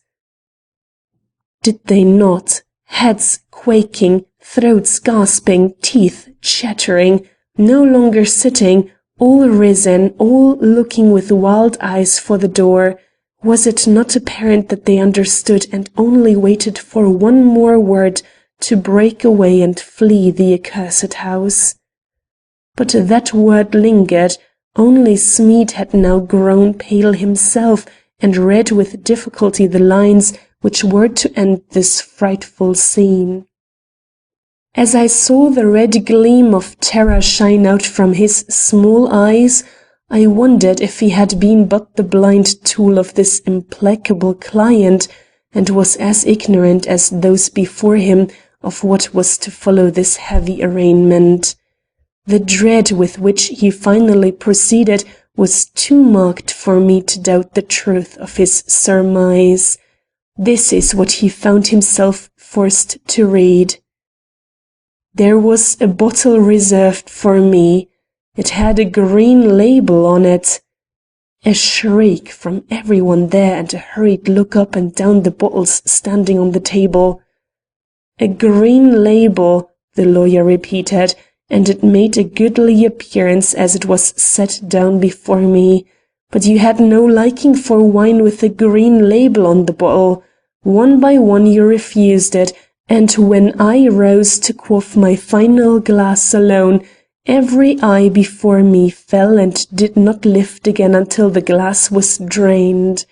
Did they not? Heads quaking, throats gasping, teeth chattering, no longer sitting, all risen, all looking with wild eyes for the door. Was it not apparent that they understood and only waited for one more word to break away and flee the accursed house? But that word lingered. Only Smead had now grown pale himself, and read with difficulty the lines which were to end this frightful scene. As I saw the red gleam of terror shine out from his small eyes, I wondered if he had been but the blind tool of this implacable client, and was as ignorant as those before him of what was to follow this heavy arraignment. The dread with which he finally proceeded was too marked for me to doubt the truth of his surmise. This is what he found himself forced to read. There was a bottle reserved for me. It had a green label on it. A shriek from everyone there and a hurried look up and down the bottles standing on the table. "A green label," the lawyer repeated, and it made a goodly appearance as it was set down before me. "But you had no liking for wine with a green label on the bottle. One by one you refused it, and when I rose to quaff my final glass alone, every eye before me fell and did not lift again until the glass was drained.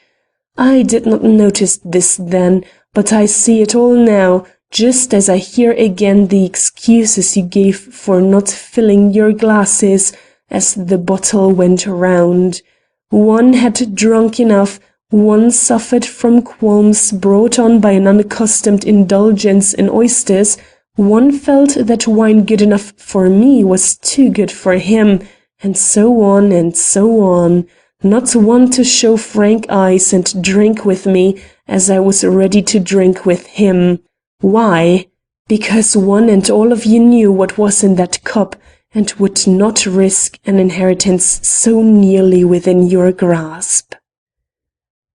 I did not notice this then, but I see it all now, just as I hear again the excuses you gave for not filling your glasses as the bottle went round. One had drunk enough, one suffered from qualms brought on by an unaccustomed indulgence in oysters, one felt that wine good enough for me was too good for him, and so on and so on, not one to show frank eyes and drink with me as I was ready to drink with him. Why? Because one and all of you knew what was in that cup and would not risk an inheritance so nearly within your grasp.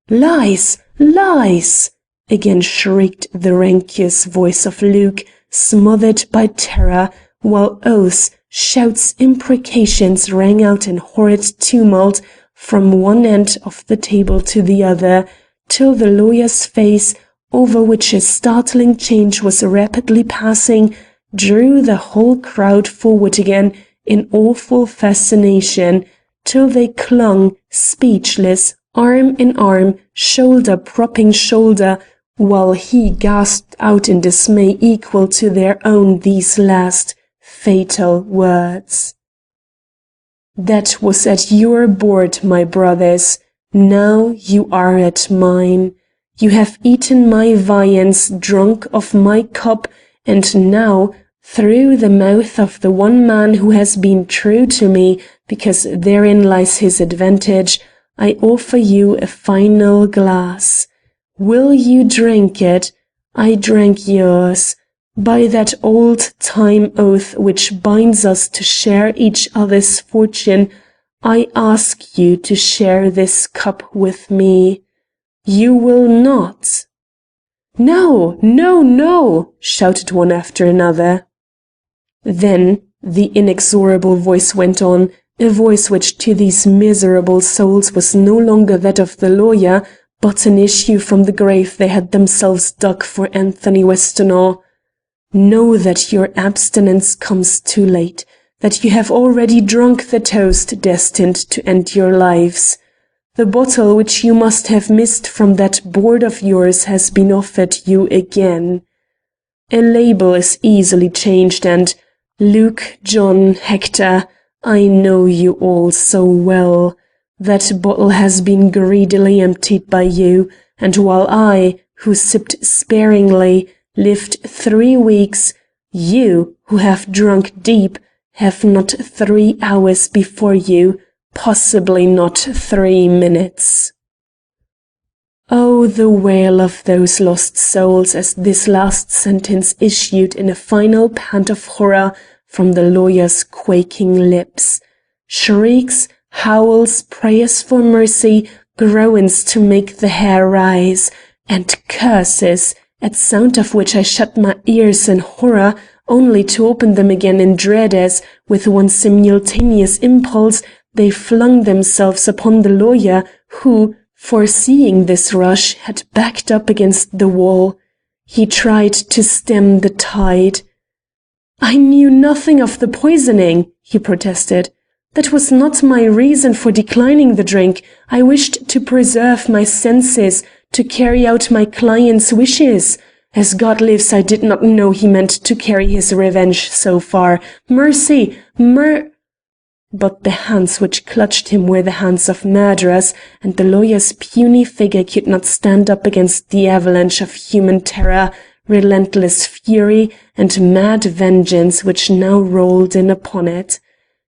"Lies! Lies!" again shrieked the raucous voice of Luke, smothered by terror, while oaths, shouts, imprecations rang out in horrid tumult from one end of the table to the other, till the lawyer's face, over which a startling change was rapidly passing, drew the whole crowd forward again in awful fascination, till they clung, speechless, arm in arm, shoulder propping shoulder, while he gasped out in dismay equal to their own these last fatal words. "That was at your board, my brothers. Now you are at mine. You have eaten my viands, drunk of my cup, and now, through the mouth of the one man who has been true to me, because therein lies his advantage, I offer you a final glass. Will you drink it? I drank yours. By that old-time oath which binds us to share each other's fortune, I ask you to share this cup with me. You will not." "No, no, no!" shouted one after another. Then the inexorable voice went on, a voice which to these miserable souls was no longer that of the lawyer, but an issue from the grave they had themselves dug for Anthony Westonhaugh. "Know that your abstinence comes too late, that you have already drunk the toast destined to end your lives. The bottle which you must have missed from that board of yours has been offered you again. A label is easily changed, and Luke, John, Hector, I know you all so well. That bottle has been greedily emptied by you, and while I, who sipped sparingly, lived 3 weeks, you, who have drunk deep, have not 3 hours before you, possibly not 3 minutes." Oh, the wail of those lost souls as this last sentence issued in a final pant of horror from the lawyer's quaking lips. Shrieks, howls, prayers for mercy, groans to make the hair rise, and curses, at sound of which I shut my ears in horror, only to open them again in dread as, with one simultaneous impulse, they flung themselves upon the lawyer, who, foreseeing this rush, had backed up against the wall. He tried to stem the tide. "I knew nothing of the poisoning," he protested. "That was not my reason for declining the drink. I wished to preserve my senses, to carry out my client's wishes. As God lives, I did not know he meant to carry his revenge so far. Mercy! But the hands which clutched him were the hands of murderers, and the lawyer's puny figure could not stand up against the avalanche of human terror, relentless fury, and mad vengeance which now rolled in upon it.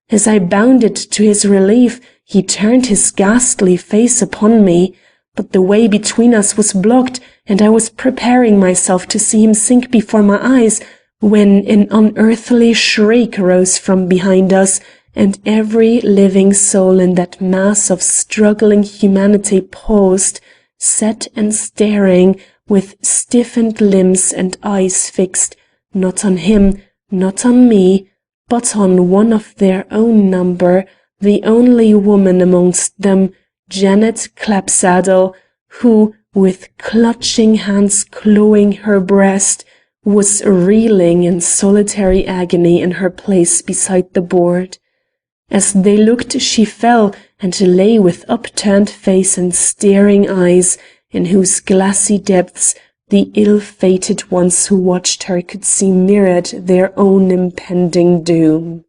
As I bounded to his relief, he turned his ghastly face upon me, but the way between us was blocked, and I was preparing myself to see him sink before my eyes, when an unearthly shriek rose from behind us, and every living soul in that mass of struggling humanity paused, set and staring, with stiffened limbs and eyes fixed, not on him, not on me, but on one of their own number, the only woman amongst them, Janet Clapsaddle, who, with clutching hands clawing her breast, was reeling in solitary agony in her place beside the board. As they looked, she fell, and lay with upturned face and staring eyes, in whose glassy depths the ill-fated ones who watched her could see mirrored their own impending doom.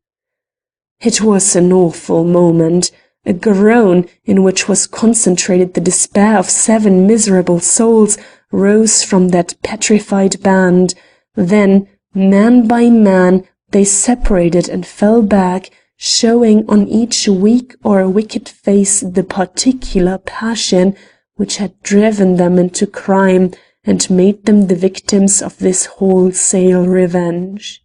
It was an awful moment. A groan, in which was concentrated the despair of 7 miserable souls, rose from that petrified band. Then, man by man, they separated and fell back, showing on each weak or wicked face the particular passion which had driven them into crime and made them the victims of this wholesale revenge.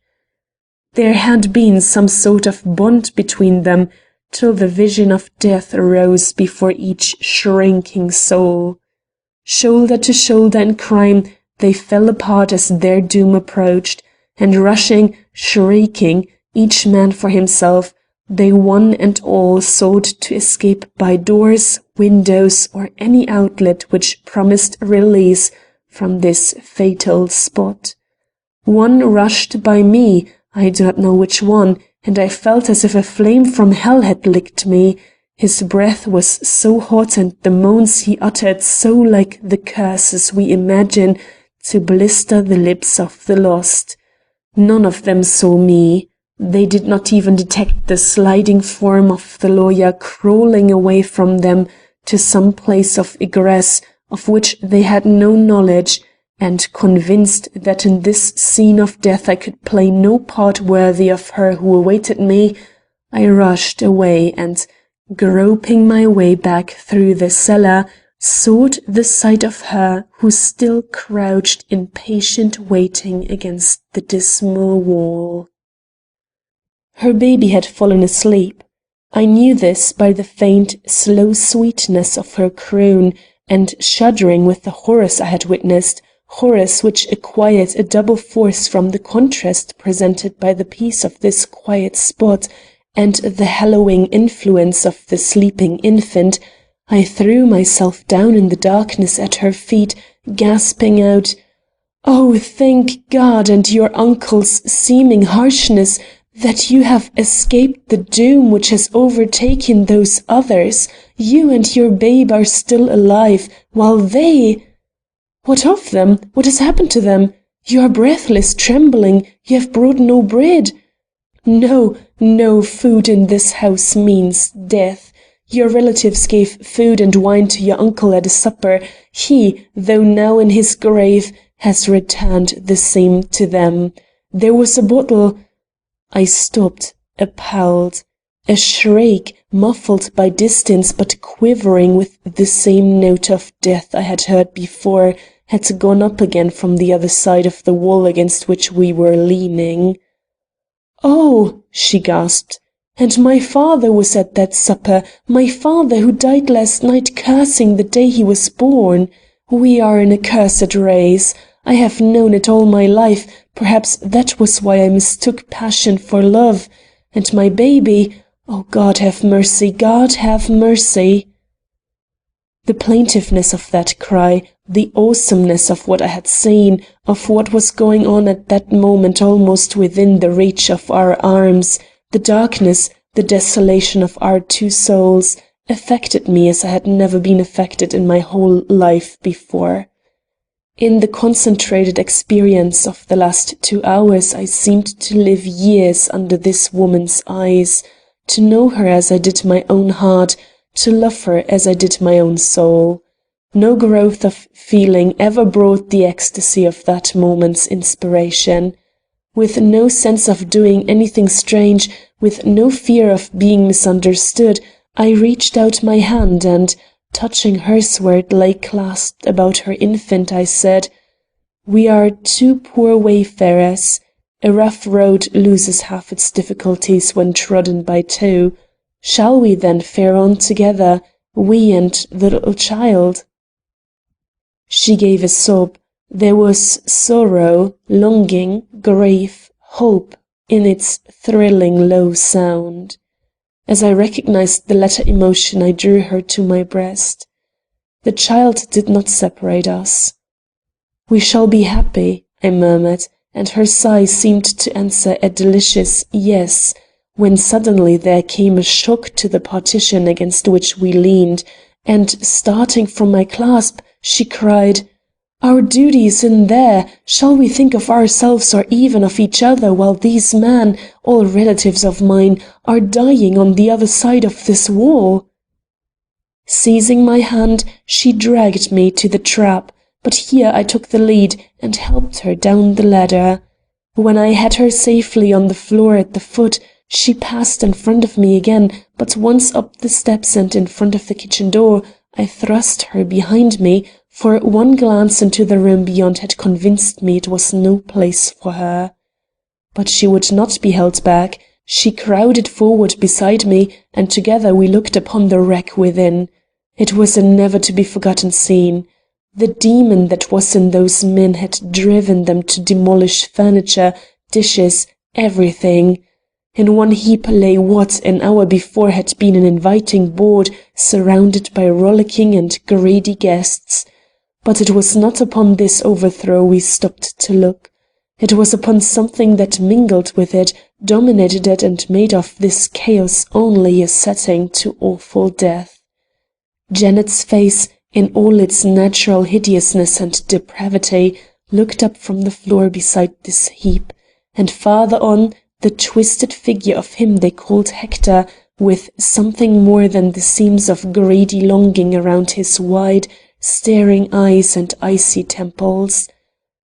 There had been some sort of bond between them till the vision of death rose before each shrinking soul. Shoulder to shoulder in crime, they fell apart as their doom approached, and rushing, shrieking, each man for himself, they one and all sought to escape by doors, windows, or any outlet which promised release from this fatal spot. One rushed by me, I do not know which one, and I felt as if a flame from hell had licked me. His breath was so hot and the moans he uttered so like the curses we imagine to blister the lips of the lost. None of them saw me. They did not even detect the sliding form of the lawyer crawling away from them to some place of egress of which they had no knowledge, and convinced that in this scene of death I could play no part worthy of her who awaited me, I rushed away and, groping my way back through the cellar, sought the sight of her who still crouched in patient waiting against the dismal wall. Her baby had fallen asleep. I knew this by the faint, slow sweetness of her croon, and shuddering with the horrors I had witnessed, horrors which acquired a double force from the contrast presented by the peace of this quiet spot and the hallowing influence of the sleeping infant, I threw myself down in the darkness at her feet, gasping out, "Oh, thank God and your uncle's seeming harshness that you have escaped the doom which has overtaken those others. You and your babe are still alive, while they— What of them? What has happened to them? You are breathless, trembling. You have brought no bread. No, no food in this house means death. Your relatives gave food and wine to your uncle at a supper. He, though now in his grave, has returned the same to them. There was a bottle—" I stopped, appalled. A shriek, muffled by distance but quivering with the same note of death I had heard before, had gone up again from the other side of the wall against which we were leaning. "Oh!" she gasped. "And my father was at that supper, my father who died last night cursing the day he was born. We are an accursed race. I have known it all my life, perhaps that was why I mistook passion for love. And my baby— Oh, God have mercy, God have mercy!" The plaintiveness of that cry, the awesomeness of what I had seen, of what was going on at that moment almost within the reach of our arms, the darkness, the desolation of our two souls, affected me as I had never been affected in my whole life before. In the concentrated experience of the last 2 hours I seemed to live years under this woman's eyes, to know her as I did my own heart, to love her as I did my own soul. No growth of feeling ever brought the ecstasy of that moment's inspiration. With no sense of doing anything strange, with no fear of being misunderstood, I reached out my hand and, touching hers where it lay clasped about her infant, I said, "We are two poor wayfarers. A rough road loses half its difficulties when trodden by two. Shall we then fare on together, we and the little child?" She gave a sob. There was sorrow, longing, grief, hope in its thrilling low sound. As I recognized the latter emotion, I drew her to my breast. The child did not separate us. "We shall be happy," I murmured, and her sigh seemed to answer a delicious yes, when suddenly there came a shock to the partition against which we leaned, and starting from my clasp, she cried, "Our duty is in there. Shall we think of ourselves or even of each other while these men, all relatives of mine, are dying on the other side of this wall?" Seizing my hand, she dragged me to the trap, but here I took the lead and helped her down the ladder. When I had her safely on the floor at the foot, She passed in front of me again, but once up the steps and in front of the kitchen door, I thrust her behind me, for one glance into the room beyond had convinced me it was no place for her. But she would not be held back. She crowded forward beside me, and together we looked upon the wreck within. It was a never-to-be-forgotten scene. The demon that was in those men had driven them to demolish furniture, dishes, everything. In one heap lay what an hour before had been an inviting board surrounded by rollicking and greedy guests. But it was not upon this overthrow we stopped to look. It was upon something that mingled with it, dominated it, and made of this chaos only a setting to awful death. Janet's face, in all its natural hideousness and depravity, looked up from the floor beside this heap, and farther on, the twisted figure of him they called Hector, with something more than the seams of greedy longing around his wide, staring eyes and icy temples.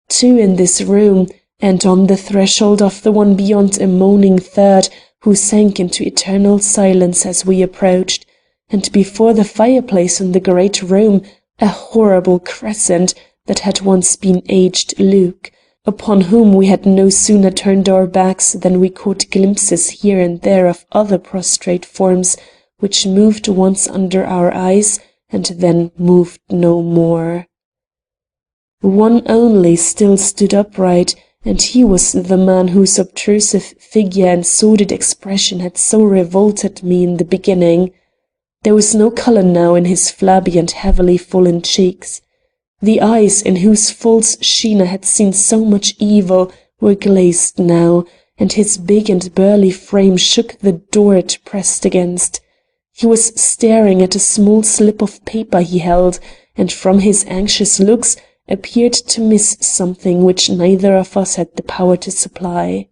Two in this room, and on the threshold of the one beyond a moaning third who sank into eternal silence as we approached, and before the fireplace in the great room a horrible crescent that had once been aged Luke, upon whom we had no sooner turned our backs than we caught glimpses here and there of other prostrate forms which moved once under our eyes and then moved no more. One only still stood upright, and he was the man whose obtrusive figure and sordid expression had so revolted me in the beginning. There was no colour now in his flabby and heavily fallen cheeks. The eyes in whose false sheen I had seen so much evil were glazed now, and his big and burly frame shook the door it pressed against. He was staring at a small slip of paper he held, and from his anxious looks appeared to miss something which neither of us had the power to supply.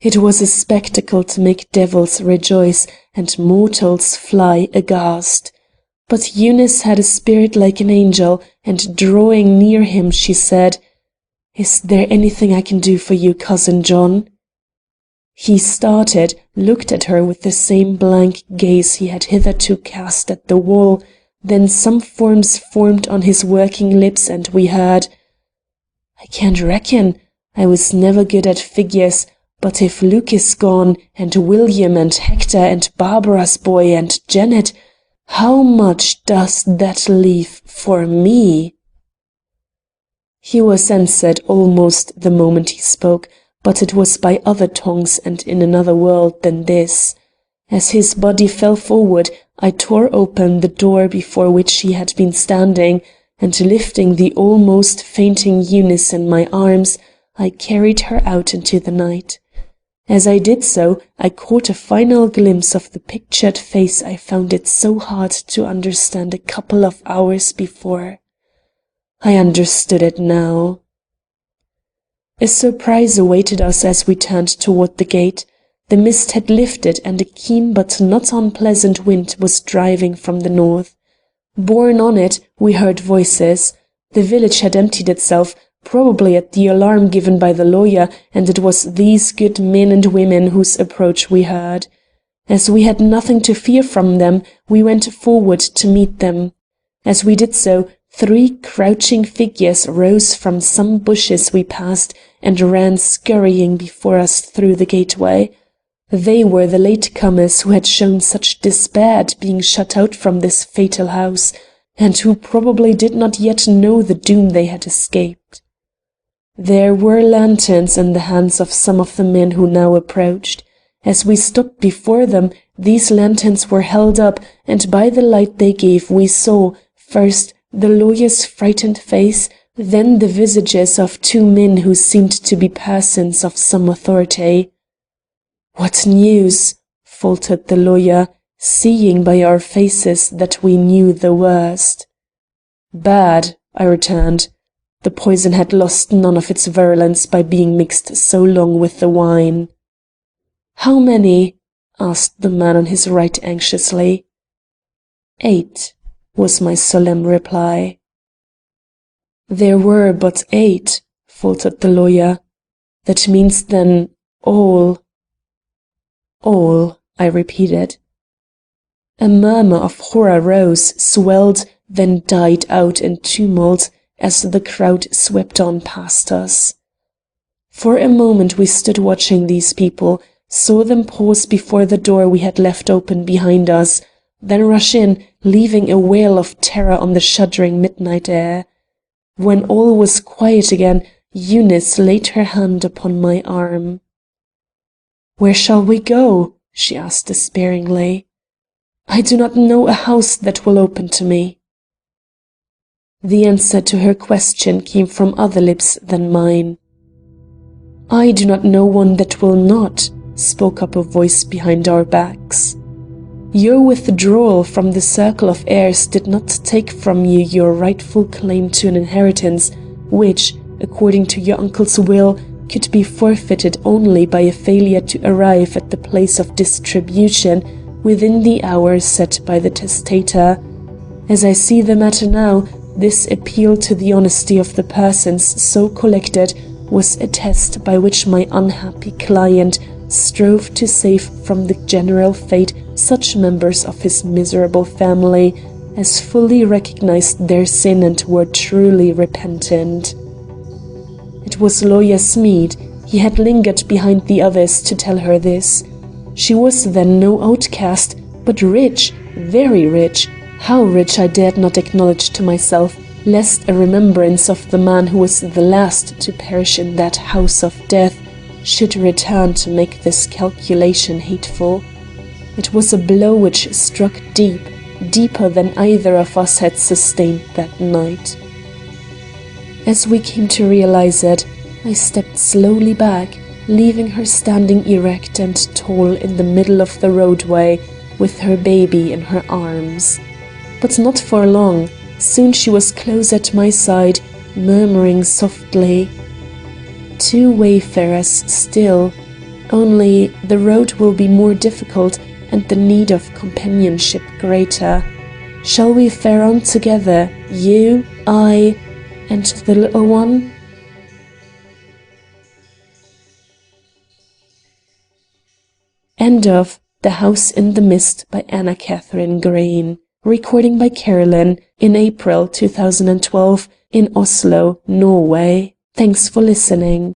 It was a spectacle to make devils rejoice and mortals fly aghast. But Eunice had a spirit like an angel, and drawing near him she said, "Is there anything I can do for you, Cousin John?" He started, looked at her with the same blank gaze he had hitherto cast at the wall, then some forms formed on his working lips, and we heard, "I can't reckon. I was never good at figures, but if Luke is gone, and William, and Hector, and Barbara's boy, and Janet, how much does that leave for me?" He was answered almost the moment he spoke, but it was by other tongues and in another world than this. As his body fell forward, I tore open the door before which he had been standing, and lifting the almost fainting Eunice in my arms, I carried her out into the night. As I did so, I caught a final glimpse of the pictured face I found it so hard to understand a couple of hours before. I understood it now. A surprise awaited us as we turned toward the gate. The mist had lifted, and a keen but not unpleasant wind was driving from the north. Borne on it, we heard voices. The village had emptied itself, probably at the alarm given by the lawyer, and it was these good men and women whose approach we heard. As we had nothing to fear from them, we went forward to meet them. As we did so, 3 crouching figures rose from some bushes we passed and ran scurrying before us through the gateway. They were the late-comers who had shown such despair at being shut out from this fatal house, and who probably did not yet know the doom they had escaped. There were lanterns in the hands of some of the men who now approached. As we stopped before them, these lanterns were held up, and by the light they gave we saw, first, the lawyer's frightened face, then the visages of 2 men who seemed to be persons of some authority. "What news?" faltered the lawyer, seeing by our faces that we knew the worst. "Bad," I returned. The poison had lost none of its virulence by being mixed so long with the wine. "How many?" asked the man on his right anxiously. 8, was my solemn reply. "There were but 8, faltered the lawyer. "That means then all." All, I repeated. A murmur of horror rose, swelled, then died out in tumult as the crowd swept on past us. For a moment we stood watching these people, saw them pause before the door we had left open behind us, then rush in, leaving a wail of terror on the shuddering midnight air. When all was quiet again, Eunice laid her hand upon my arm. "Where shall we go?" she asked despairingly. "I do not know a house that will open to me." The answer to her question came from other lips than mine. "I do not know one that will not," spoke up a voice behind our backs. "Your withdrawal from the circle of heirs did not take from you your rightful claim to an inheritance, which, according to your uncle's will, could be forfeited only by a failure to arrive at the place of distribution within the hour set by the testator. As I see the matter now, this appeal to the honesty of the persons so collected was a test by which my unhappy client strove to save from the general fate such members of his miserable family as fully recognized their sin and were truly repentant." It was Lawyer Smead. He had lingered behind the others to tell her this. She was then no outcast, but rich, very rich. How rich I dared not acknowledge to myself, lest a remembrance of the man who was the last to perish in that house of death should return to make this calculation hateful. It was a blow which struck deep, deeper than either of us had sustained that night. As we came to realize it, I stepped slowly back, leaving her standing erect and tall in the middle of the roadway, with her baby in her arms. But not for long. Soon she was close at my side, murmuring softly, "Two wayfarers still, only the road will be more difficult and the need of companionship greater. Shall we fare on together, you, I, and the little one?" End of The House in the Mist by Anna Katharine Green. Recording by Carolyn in April 2012 in Oslo, Norway. Thanks for listening.